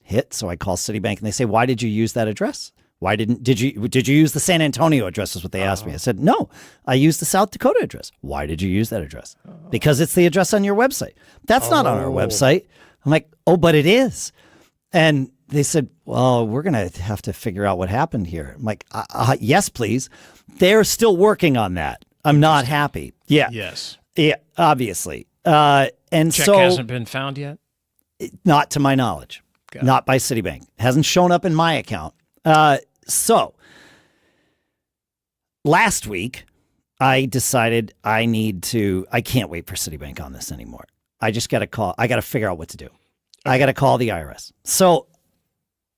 Speaker 1: hit. So I call Citibank and they say, why did you use that address? Did you use the San Antonio address is what they asked me. I said, no, I used the South Dakota address. Why did you use that address? Because it's the address on your website. That's not on our website. I'm like, oh, but it is. And they said, well, we're going to have to figure out what happened here. I'm like, yes, please. They're still working on that. I'm not happy. Yeah.
Speaker 2: Yes.
Speaker 1: Yeah, obviously. And
Speaker 2: check
Speaker 1: so
Speaker 2: hasn't been found yet?
Speaker 1: Not to my knowledge. Not by Citibank. Hasn't shown up in my account. So last week I decided I can't wait for Citibank on this anymore. I just got to call. I got to figure out what to do. I got to call the IRS. So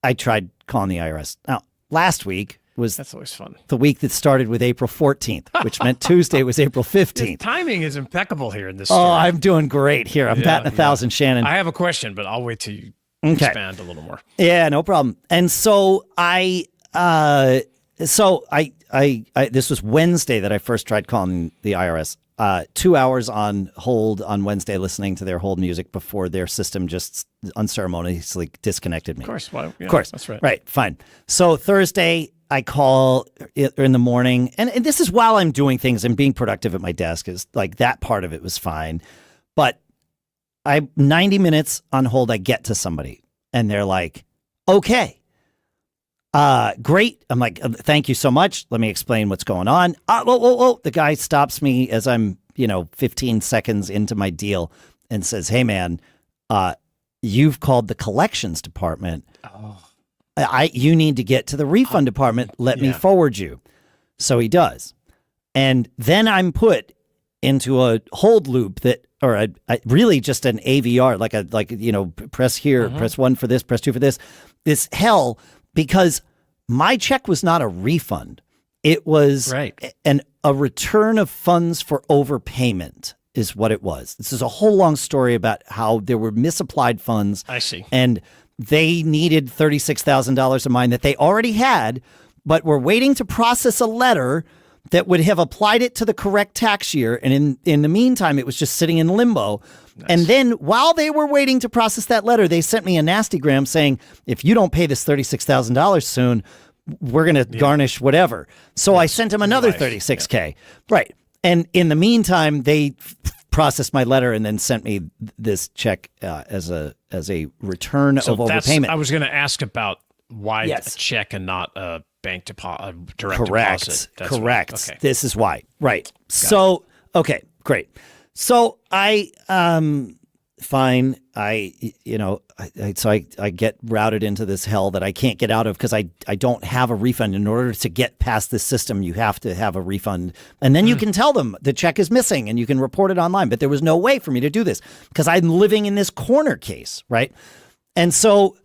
Speaker 1: I tried calling the IRS. Now, last week that's always fun. The week that started with April 14th, which meant Tuesday was April 15th.
Speaker 2: The timing is impeccable here in this story.
Speaker 1: Oh, I'm doing great here. I'm batting 1,000, Shannon.
Speaker 2: I have a question, but I'll wait till you expand a little more.
Speaker 1: Yeah, no problem. And so this was Wednesday that I first tried calling the IRS. 2 hours on hold on Wednesday, listening to their hold music before their system just unceremoniously disconnected me.
Speaker 2: Of course. Well, yeah,
Speaker 1: of course.
Speaker 2: That's right.
Speaker 1: Right. Fine. So Thursday, I call in the morning, and this is while I'm doing things and being productive at my desk. Is like that part of it was fine, but 90 minutes on hold, I get to somebody, And they're like, okay. Great. I'm like, thank you so much. Let me explain what's going on. Whoa. The guy stops me as I'm, 15 seconds into my deal and says, hey, man, you've called the collections department.
Speaker 2: Oh.
Speaker 1: You need to get to the refund department. Let me forward you. So he does. And then I'm put into a hold loop or really just an AVR, press here, press 1 for this, press 2 for this. This hell, because my check was not a refund. It was a return of funds for overpayment is what it was. This is a whole long story about how there were misapplied funds.
Speaker 2: I see.
Speaker 1: And they needed $36,000 of mine that they already had, but were waiting to process a letter that would have applied it to the correct tax year. And in the meantime, it was just sitting in limbo. Nice. And then while they were waiting to process that letter, they sent me a nastygram saying, if you don't pay this $36,000 soon, we're going to garnish whatever. So I sent him another $36K. Yeah. Right. And in the meantime, they processed my letter and then sent me this check as a return of overpayment.
Speaker 2: I was going to ask about why a check and not a bank deposit, direct deposit.
Speaker 1: Correct. Okay. This is why. Right. Okay, great. So I fine. I get routed into this hell that I can't get out of because I don't have a refund. In order to get past this system, you have to have a refund. And then you can tell them the check is missing and you can report it online. But there was no way for me to do this because I'm living in this corner case, right? And so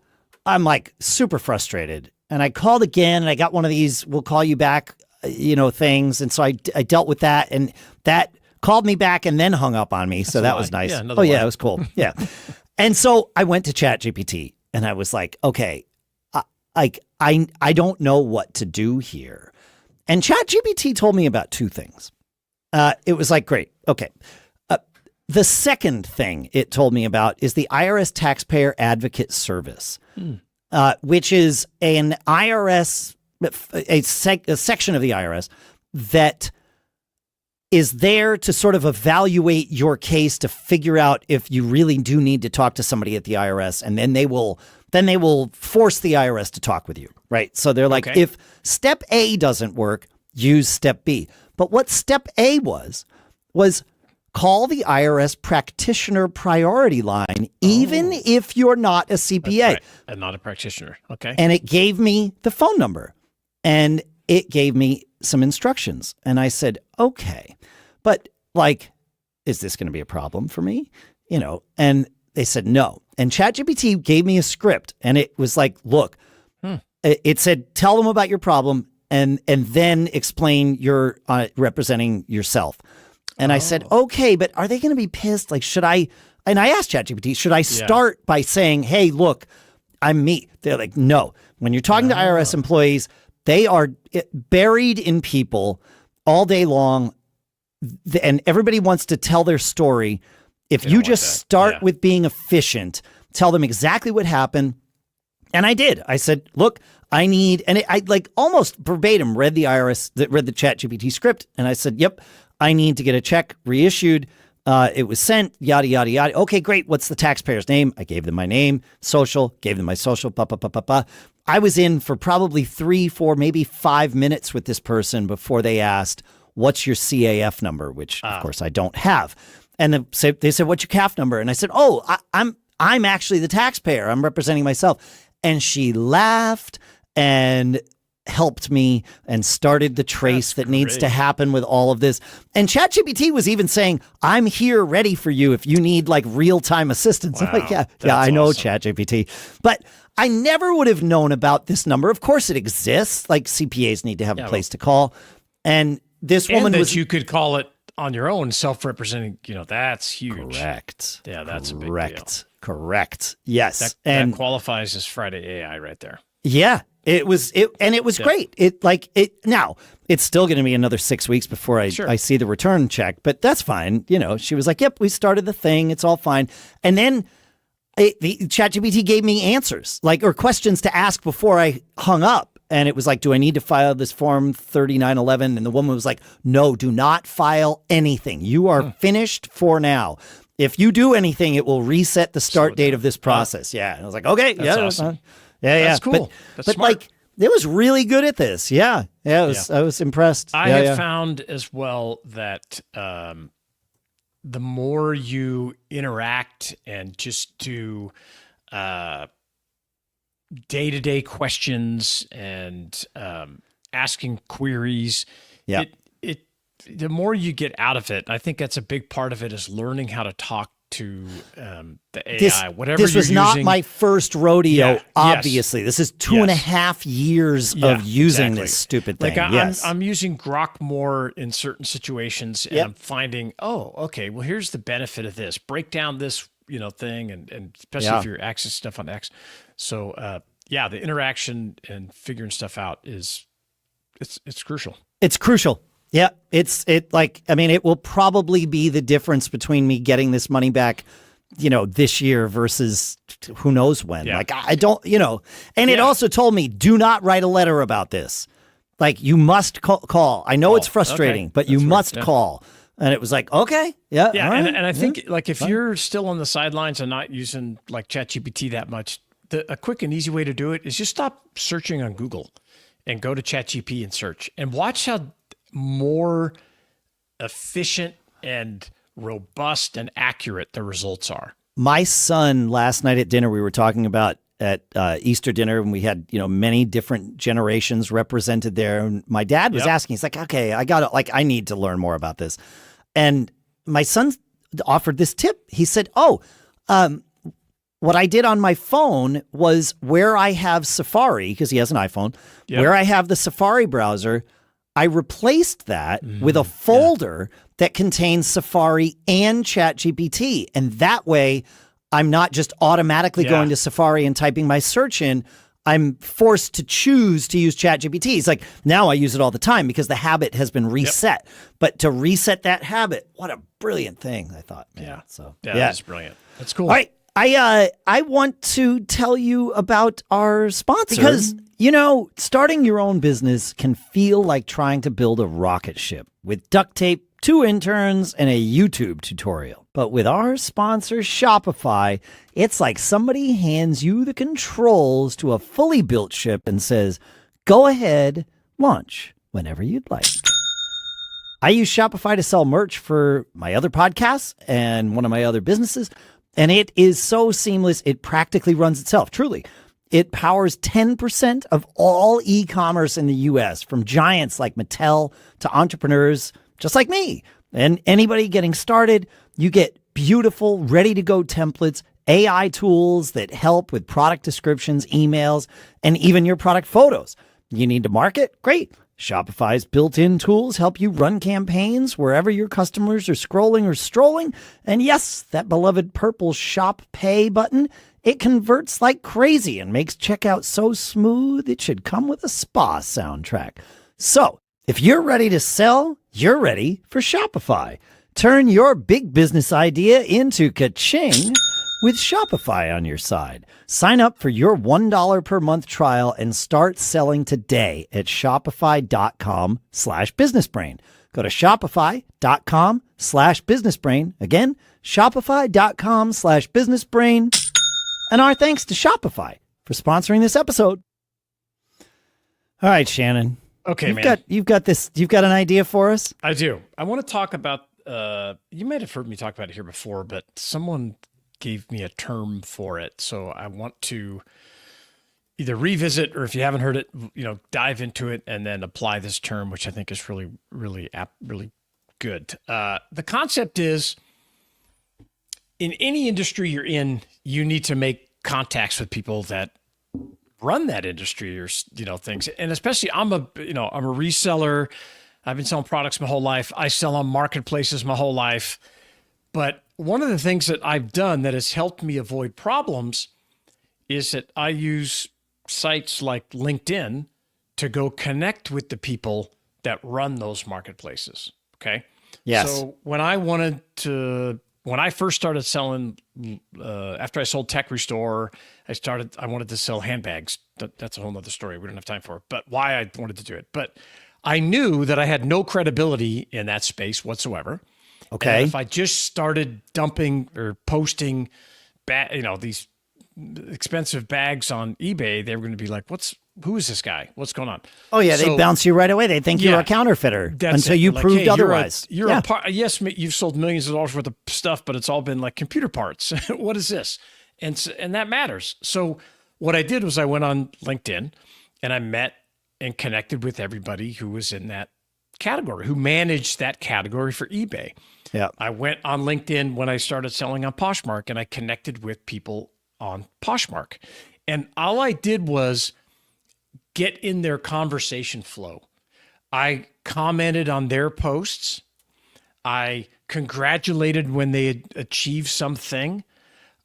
Speaker 1: I'm like super frustrated. And I called again and I got one of these, we'll call you back, things. And so I dealt with that, and that called me back and then hung up on me. So that was nice. Yeah, it was cool. Yeah. And so I went to ChatGPT and I was like, okay, I don't know what to do here. And ChatGPT told me about two things. It was like, great. Okay. The second thing it told me about is the IRS Taxpayer Advocate Service, which is an IRS, a section of the IRS that is there to sort of evaluate your case to figure out if you really do need to talk to somebody at the IRS, and then they will force the IRS to talk with you, right? So they're like, if step A doesn't work, use step B. But what step A was call the IRS practitioner priority line, even if you're not a CPA.
Speaker 2: Right. And not a practitioner. Okay.
Speaker 1: And it gave me the phone number and it gave me some instructions. And I said, okay, but is this going to be a problem for me? And they said, no. And ChatGPT gave me a script and it was like, look, it said, tell them about your problem and then explain your representing yourself. And I said, okay, but are they going to be pissed? Should I, and I asked ChatGPT, should I start by saying, hey, look, I'm me? They're like, no. When you're talking to IRS employees, they are buried in people all day long. And everybody wants to tell their story. If you just start with being efficient, tell them exactly what happened. And I did. I said, look, I need, and I almost verbatim read the ChatGPT script. And I said, yep, I need to get a check reissued. It was sent, yada, yada, yada. Okay, great. What's the taxpayer's name? I gave them my name, social, gave them my social, I was in for probably 3, 4, maybe 5 minutes with this person before they asked, what's your CAF number? Which, of course, I don't have. And they said, what's your CAF number? And I said, I'm actually the taxpayer. I'm representing myself. And she laughed and helped me and started the trace that needs to happen with all of this. And ChatGPT was even saying, I'm here ready for you if you need real-time assistance.
Speaker 2: Wow,
Speaker 1: I'm like, I know ChatGPT. But I never would have known about this number. Of course it exists. CPAs need to have a place to call. And this woman was...
Speaker 2: you could call it on your own, self-representing, that's huge.
Speaker 1: Correct.
Speaker 2: Yeah, that's a big deal.
Speaker 1: Correct. Yes.
Speaker 2: That qualifies as Friday AI right there.
Speaker 1: Yeah. It was great. Now it's still going to be another 6 weeks before I see the return check, but that's fine. She was like, yep, we started the thing. It's all fine. And then the ChatGPT gave me answers or questions to ask before I hung up. And it was like, do I need to file this form 3911? And the woman was like, no, do not file anything. You are finished for now. If you do anything, it will reset the start
Speaker 2: Slow
Speaker 1: date
Speaker 2: down.
Speaker 1: of this process. Yeah. And I was like, okay,
Speaker 2: That's
Speaker 1: yeah,
Speaker 2: awesome.
Speaker 1: yeah.
Speaker 2: That's cool. That's
Speaker 1: but
Speaker 2: smart.
Speaker 1: like, it was really good at this. Yeah. I was impressed.
Speaker 2: I have found as well that the more you interact and just do day-to-day questions and asking queries,
Speaker 1: Yeah.
Speaker 2: the more you get out of it. I think that's a big part of it is learning how to talk to the AI, whatever
Speaker 1: this
Speaker 2: you're
Speaker 1: was not
Speaker 2: using.
Speaker 1: my first rodeo,
Speaker 2: Yeah,
Speaker 1: obviously.
Speaker 2: yes.
Speaker 1: This is 2.5 years of using
Speaker 2: exactly.
Speaker 1: this stupid thing.
Speaker 2: Like I'm using Grok more in certain situations, and I'm finding, okay, well, here's the benefit of this. Break down this, thing, and especially if you're accessing stuff on X. So, the interaction and figuring stuff out it's crucial.
Speaker 1: It's crucial. Yeah, it will probably be the difference between me getting this money back, this year versus who knows when.
Speaker 2: Yeah.
Speaker 1: Like, I don't, and it also told me, do not write a letter about this. Like, you must call. I know it's frustrating, but you must call. And it was like, okay, yeah.
Speaker 2: Yeah,
Speaker 1: all right,
Speaker 2: and I think like if you're still on the sidelines and not using like ChatGPT that much, a quick and easy way to do it is just stop searching on Google and go to ChatGPT and search and watch how more efficient and robust and accurate the results are.
Speaker 1: My son, last night at dinner, we were talking about at Easter dinner, and we had, many different generations represented there. And my dad was asking, he's like, okay, I need to learn more about this. And my son offered this tip. He said, what I did on my phone was where I have Safari, because he has an iPhone, where I have the Safari browser, I replaced that with a folder that contains Safari and ChatGPT. And that way, I'm not just automatically going to Safari and typing my search in. I'm forced to choose to use ChatGPT. It's like, now I use it all the time because the habit has been reset. But to reset that habit, what a brilliant thing, I thought.
Speaker 2: Yeah.
Speaker 1: So
Speaker 2: That's brilliant. That's cool.
Speaker 1: All right. I want to tell you about our sponsor. Because, starting your own business can feel like trying to build a rocket ship with duct tape, 2 interns, and a YouTube tutorial. But with our sponsor, Shopify, it's like somebody hands you the controls to a fully built ship and says, go ahead, launch whenever you'd like. I use Shopify to sell merch for my other podcasts and one of my other businesses. And it is so seamless, it practically runs itself, truly. It powers 10% of all e-commerce in the U.S., from giants like Mattel to entrepreneurs just like me. And anybody getting started, you get beautiful, ready-to-go templates, AI tools that help with product descriptions, emails, and even your product photos. You need to market? Great. Shopify's built-in tools help you run campaigns wherever your customers are scrolling or strolling. And yes, that beloved purple Shop Pay button, it converts like crazy and makes checkout so smooth it should come with a spa soundtrack. So, if you're ready to sell, you're ready for Shopify. Turn your big business idea into ka-ching with Shopify on your side. Sign up for your $1 per month trial and start selling today at shopify.com/businessbrain. Go to shopify.com/businessbrain. Again, shopify.com/businessbrain. And our thanks to Shopify for sponsoring this episode. All right, Shannon.
Speaker 2: Okay,
Speaker 1: You've got an idea for us?
Speaker 2: I do. I want to talk about, you might have heard me talk about it here before, but someone gave me a term for it. So I want to either revisit, or if you haven't heard it, dive into it and then apply this term, which I think is really, really good. The concept is, in any industry you're in, you need to make contacts with people that run that industry, or things. And especially, I'm a reseller. I've been selling products my whole life. I sell on marketplaces my whole life. But one of the things that I've done that has helped me avoid problems is that I use sites like LinkedIn to go connect with the people that run those marketplaces. Okay.
Speaker 1: Yes.
Speaker 2: So when I first started selling, after I sold Tech Restore, I wanted to sell handbags. That's a whole nother story we don't have time for, but why I wanted to do it. But I knew that I had no credibility in that space whatsoever.
Speaker 1: Okay.
Speaker 2: And if I just started dumping or posting, these expensive bags on eBay, they were going to be like, who is this guy? What's going on?
Speaker 1: Oh, yeah, they bounce you right away. They think you're a counterfeiter until you
Speaker 2: like,
Speaker 1: proved
Speaker 2: hey,
Speaker 1: otherwise.
Speaker 2: Yes, you've sold millions of dollars worth of stuff, but it's all been like computer parts. What is this? And that matters. So what I did was I went on LinkedIn and I met and connected with everybody who was in that category, who managed that category for eBay.
Speaker 1: Yeah.
Speaker 2: I went on LinkedIn when I started selling on Poshmark, and I connected with people on Poshmark. And all I did was get in their conversation flow. I commented on their posts. I congratulated when they had achieved something.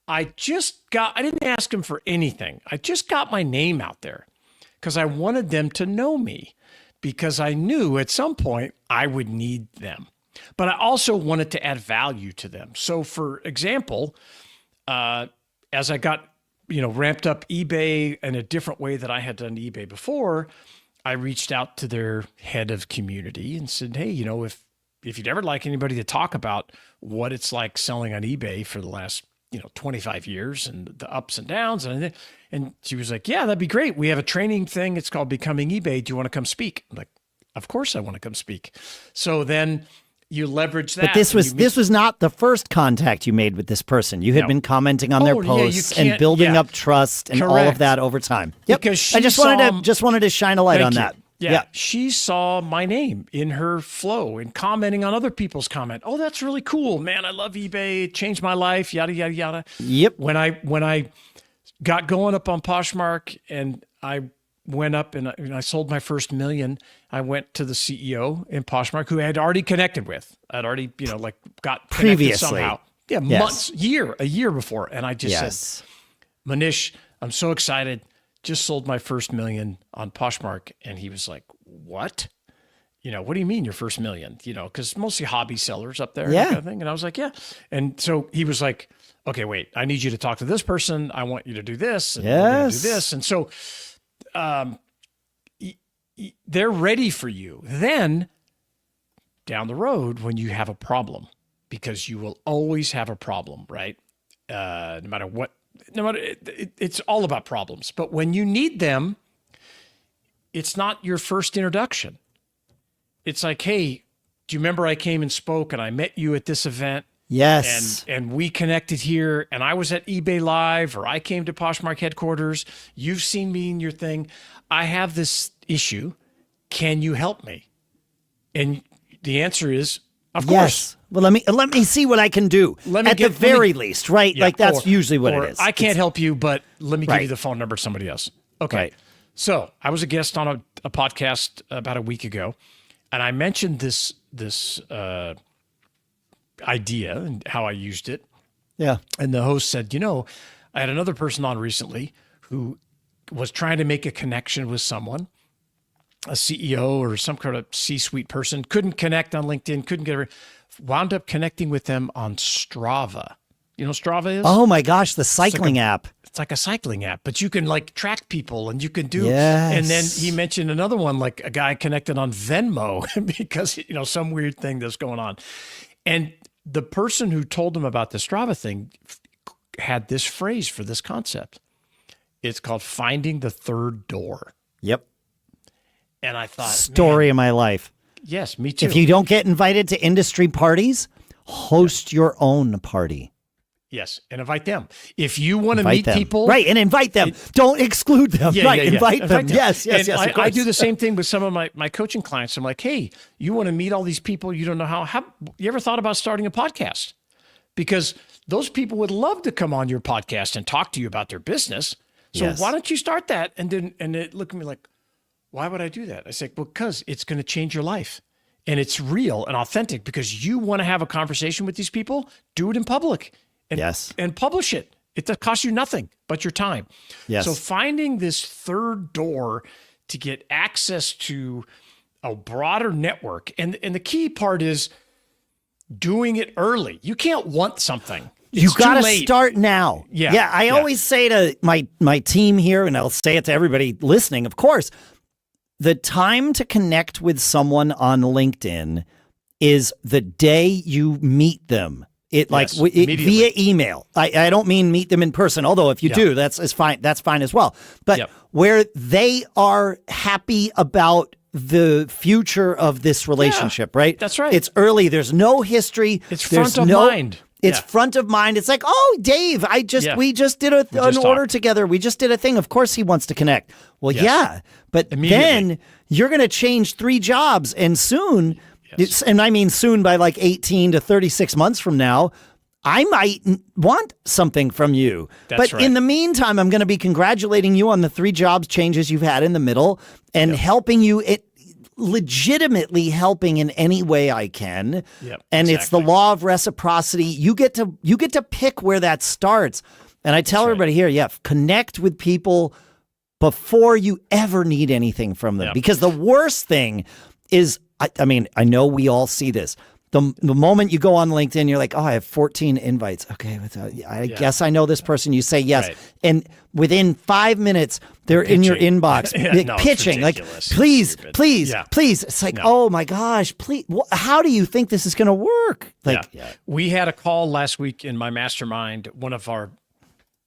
Speaker 2: I didn't ask them for anything. I just got my name out there because I wanted them to know me, because I knew at some point I would need them. But I also wanted to add value to them. So for example, as I got ramped up eBay in a different way that I had done eBay before, I reached out to their head of community and said, hey, if you'd ever like anybody to talk about what it's like selling on eBay for the last 25 years and the ups and downs. And she was like, yeah, that'd be great. We have a training thing. It's called Becoming eBay. Do you want to come speak? I'm like, of course I want to come speak. So then you leverage that.
Speaker 1: But this was not the first contact you made with this person. You had been commenting on their posts and building up trust and all of that over time. Yep.
Speaker 2: Because
Speaker 1: I just wanted to shine a light on that.
Speaker 2: Yeah. She saw my name in her flow and commenting on other people's comment. Oh, that's really cool, man. I love eBay. It changed my life. Yada, yada, yada.
Speaker 1: Yep.
Speaker 2: When I got going up on Poshmark and I went up and I sold my first $1 million, I went to the CEO in Poshmark who I had already connected with. I'd already, got connected somehow. Yeah. Months, a year before. And I just said, Manish, I'm so excited. Just sold my first $1 million on Poshmark. And he was like, what? What do you mean your first $1 million? Because mostly hobby sellers up there.
Speaker 1: Yeah.
Speaker 2: Kind of thing. And I was like, yeah. And so he was like, okay, wait, I need you to talk to this person. I want you to do this. And we're gonna do this. And so they're ready for you. Then down the road, when you have a problem, because you will always have a problem, right? No matter what. It's all about problems. But when you need them, it's not your first introduction. It's like, hey, do you remember I came and spoke and I met you at this event?
Speaker 1: Yes.
Speaker 2: And we connected here and I was at eBay Live, or I came to Poshmark headquarters. You've seen me in your thing. I have this issue. Can you help me? And the answer is, of course.
Speaker 1: Yes. Well, let me see what I can do. At the very least, right?
Speaker 2: Yeah,
Speaker 1: like that's usually what it is.
Speaker 2: I can't help you, but let me give you the phone number of somebody else. Okay.
Speaker 1: Right.
Speaker 2: So I was a guest on a podcast about a week ago, and I mentioned this idea and how I used it.
Speaker 1: Yeah.
Speaker 2: And the host said, I had another person on recently who was trying to make a connection with someone, a CEO or some kind of C-suite person, couldn't connect on LinkedIn, wound up connecting with them on Strava. You know what Strava is?
Speaker 1: Oh my gosh, the cycling app.
Speaker 2: It's like a cycling app, but you can track people and you can do.
Speaker 1: Yes.
Speaker 2: And then he mentioned another one, like a guy connected on Venmo because, some weird thing that's going on. And the person who told him about the Strava thing had this phrase for this concept. It's called finding the third door.
Speaker 1: Yep.
Speaker 2: And I thought,
Speaker 1: story of my life.
Speaker 2: Yes, me too.
Speaker 1: If you don't get invited to industry parties, host your own party.
Speaker 2: Yes, and invite them. If you want to meet people.
Speaker 1: Right, and invite them. Don't exclude them. Invite them. Yes.
Speaker 2: I do the same thing with some of my coaching clients. I'm like, hey, you want to meet all these people you don't know how you ever thought about starting a podcast? Because those people would love to come on your podcast and talk to you about their business. So why don't you start that? And they look at me like, why would I do that? I say, because it's going to change your life. And it's real and authentic because you want to have a conversation with these people. Do it in public. And publish it. It costs you nothing but your time.
Speaker 1: Yes.
Speaker 2: So finding this third door to get access to a broader network. And the key part is doing it early. You can't want something.
Speaker 1: You got to start now.
Speaker 2: Yeah.
Speaker 1: I always say to my team here, and I'll say it to everybody listening, of course, the time to connect with someone on LinkedIn is the day you meet them. It like
Speaker 2: Yes,
Speaker 1: via email. I don't mean meet them in person, although if you do, that's fine. That's fine as well. But where they are happy about the future of this relationship, right?
Speaker 2: That's right.
Speaker 1: It's early. There's no history.
Speaker 2: It's front of mind.
Speaker 1: It's front of mind. It's like, oh, Dave, we just did an order together. We just did a thing. Of course he wants to connect. Well, but then you're going to change 3 jobs, and soon, and I mean soon by like 18 to 36 months from now, I might want something from you. But in the meantime, I'm going to be congratulating you on the 3 jobs changes you've had in the middle and helping you legitimately helping in any way I can. And it's the law of reciprocity. You get to pick where that starts. And I tell everybody here, connect with people before you ever need anything from them. Because the worst thing is, I mean, I know we all see this. The moment you go on LinkedIn, you're like, oh, I have 14 invites. Okay, I guess I know this person. You say yes. Right. And within 5 minutes, they're in your inbox pitching. Like, please. It's like, oh my gosh, please. How do you think this is going to work? Like,
Speaker 2: we had a call last week in my mastermind. One of our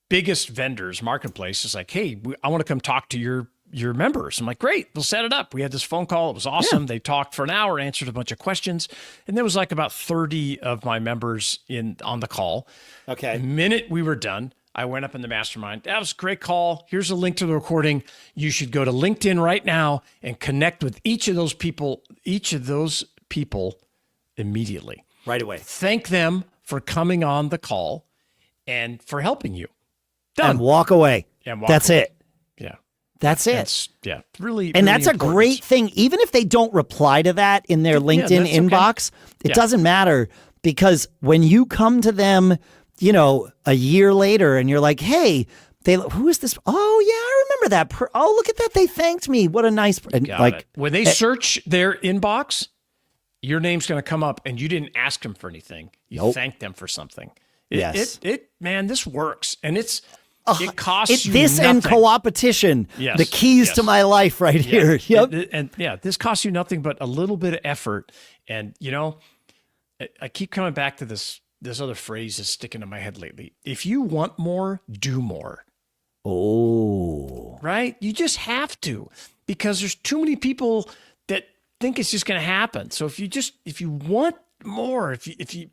Speaker 2: biggest vendors, Marketplace, is like, hey, I want to come talk to your members. I'm like, great, we'll set it up. We had this phone call. It was awesome. They talked for an hour, answered a bunch of questions. And there was like about 30 of my members on the call. Okay. The minute we were done, I went up in the mastermind. That was a great call. Here's a link to the recording. You should go to LinkedIn right now and connect with each of those people immediately.
Speaker 1: Right away.
Speaker 2: Thank them for coming on the call and for helping you. Done.
Speaker 1: And walk away. That's it.
Speaker 2: Yeah.
Speaker 1: That's it.
Speaker 2: Really.
Speaker 1: And that's a great thing. Even if they don't reply to that in their LinkedIn inbox, it doesn't matter, because when you come to them, a year later and you're like, hey, who is this? Oh, yeah, I remember that. Oh, look at that. They thanked me. What a nice.
Speaker 2: When they search their inbox, your name's going to come up and you didn't ask them for anything. You thanked them for something. Man, this works. And it costs you
Speaker 1: this
Speaker 2: nothing.
Speaker 1: And co-opetition, the keys to my life right here.
Speaker 2: This costs you nothing but a little bit of effort. And, I keep coming back to this other phrase that's sticking in my head lately. If you want more, do more.
Speaker 1: Oh.
Speaker 2: Right? You just have to, because there's too many people that think it's just going to happen. So if you want more, if you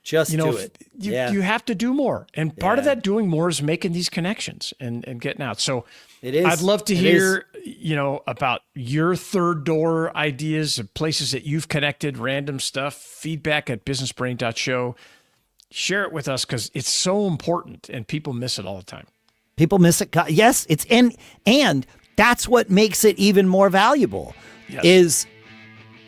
Speaker 1: just do it.
Speaker 2: You have to do more. And part of that doing more is making these connections and getting out. So
Speaker 1: it is.
Speaker 2: I'd love to hear, about your third door ideas of places that you've connected, random stuff, feedback at businessbrain.show. Share it with us, because it's so important and people miss it all the time.
Speaker 1: People miss it. Yes, and that's what makes it even more valuable is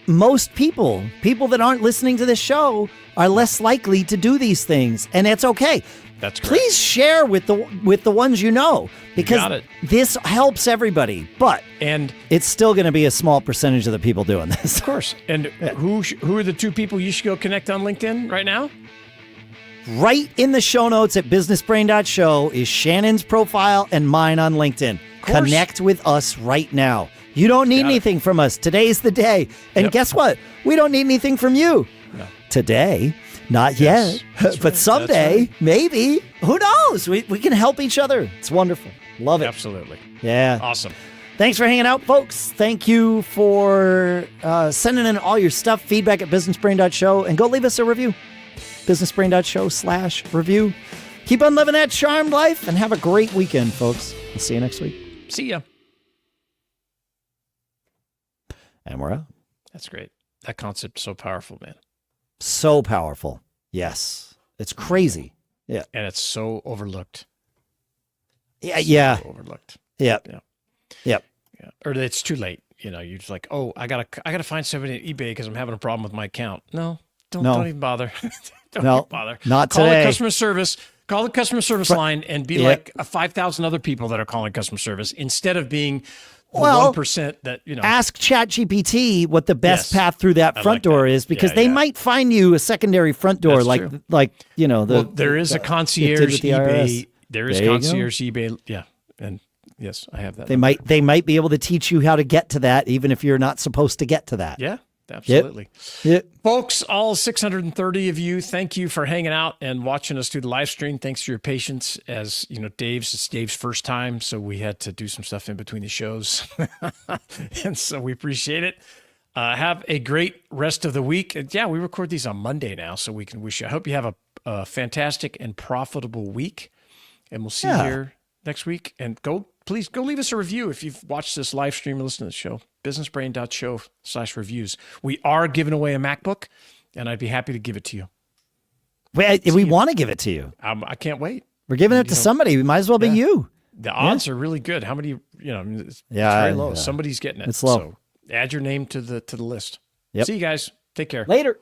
Speaker 1: most people that aren't listening to this show are less likely to do these things, and it's okay.
Speaker 2: That's correct.
Speaker 1: Please share with the ones because this helps everybody. But it's still going to be a small percentage of the people doing this,
Speaker 2: of course. And who are the 2 people you should go connect on LinkedIn right now?
Speaker 1: Right in the show notes at businessbrain.show is Shannon's profile and mine on LinkedIn. Connect with us right now. You don't need anything from us. Today's the day. And guess what? We don't need anything from you. No. Today. Not yet. But someday, maybe. Who knows? We can help each other. It's wonderful. Love it.
Speaker 2: Absolutely.
Speaker 1: Yeah.
Speaker 2: Awesome.
Speaker 1: Thanks for hanging out, folks. Thank you for sending in all your stuff, feedback at businessbrain.show, and go leave us a review. businessbrain.show/review. Keep on living that charmed life and have a great weekend, folks. We'll see you next week.
Speaker 2: See ya.
Speaker 1: And we're out.
Speaker 2: That's great. That concept's so powerful, man.
Speaker 1: So powerful. Yes. It's crazy. Yeah.
Speaker 2: And it's so overlooked.
Speaker 1: Yeah.
Speaker 2: Overlooked.
Speaker 1: Yep.
Speaker 2: Yeah.
Speaker 1: Yep.
Speaker 2: Yeah. Or it's too late. You're just like, oh, I gotta find somebody at eBay because I'm having a problem with my account. Don't even bother. Don't even bother.
Speaker 1: Not
Speaker 2: Call
Speaker 1: today.
Speaker 2: the customer service. Call the customer service line and be like 5,000 other people that are calling customer service, instead of being the 1% that,
Speaker 1: Ask ChatGPT what the best path through that front door is, because they might find you a secondary front door.
Speaker 2: There is a concierge eBay. There is concierge eBay. Yeah. And yes, I have that.
Speaker 1: They might be able to teach you how to get to that, even if you're not supposed to get to that.
Speaker 2: Yeah. Absolutely.
Speaker 1: Yep.
Speaker 2: Folks, all 630 of you, thank you for hanging out and watching us through the live stream. Thanks for your patience. As you know, it's Dave's first time, so we had to do some stuff in between the shows. And so we appreciate it. Have a great rest of the week. And yeah, we record these on Monday now, so we can wish you. I hope you have a fantastic and profitable week. And we'll see you here next week. And please go leave us a review if you've watched this live stream or listened to the show. businessbrain.show/reviews. We are giving away a MacBook, and I'd be happy to give it to you.
Speaker 1: We want to give it to you.
Speaker 2: I can't wait.
Speaker 1: We're giving it to somebody. We might as well be you.
Speaker 2: The odds are really good. How many? It's very low. Somebody's getting it.
Speaker 1: It's low.
Speaker 2: So add your name to the list.
Speaker 1: Yep.
Speaker 2: See you guys. Take care.
Speaker 1: Later.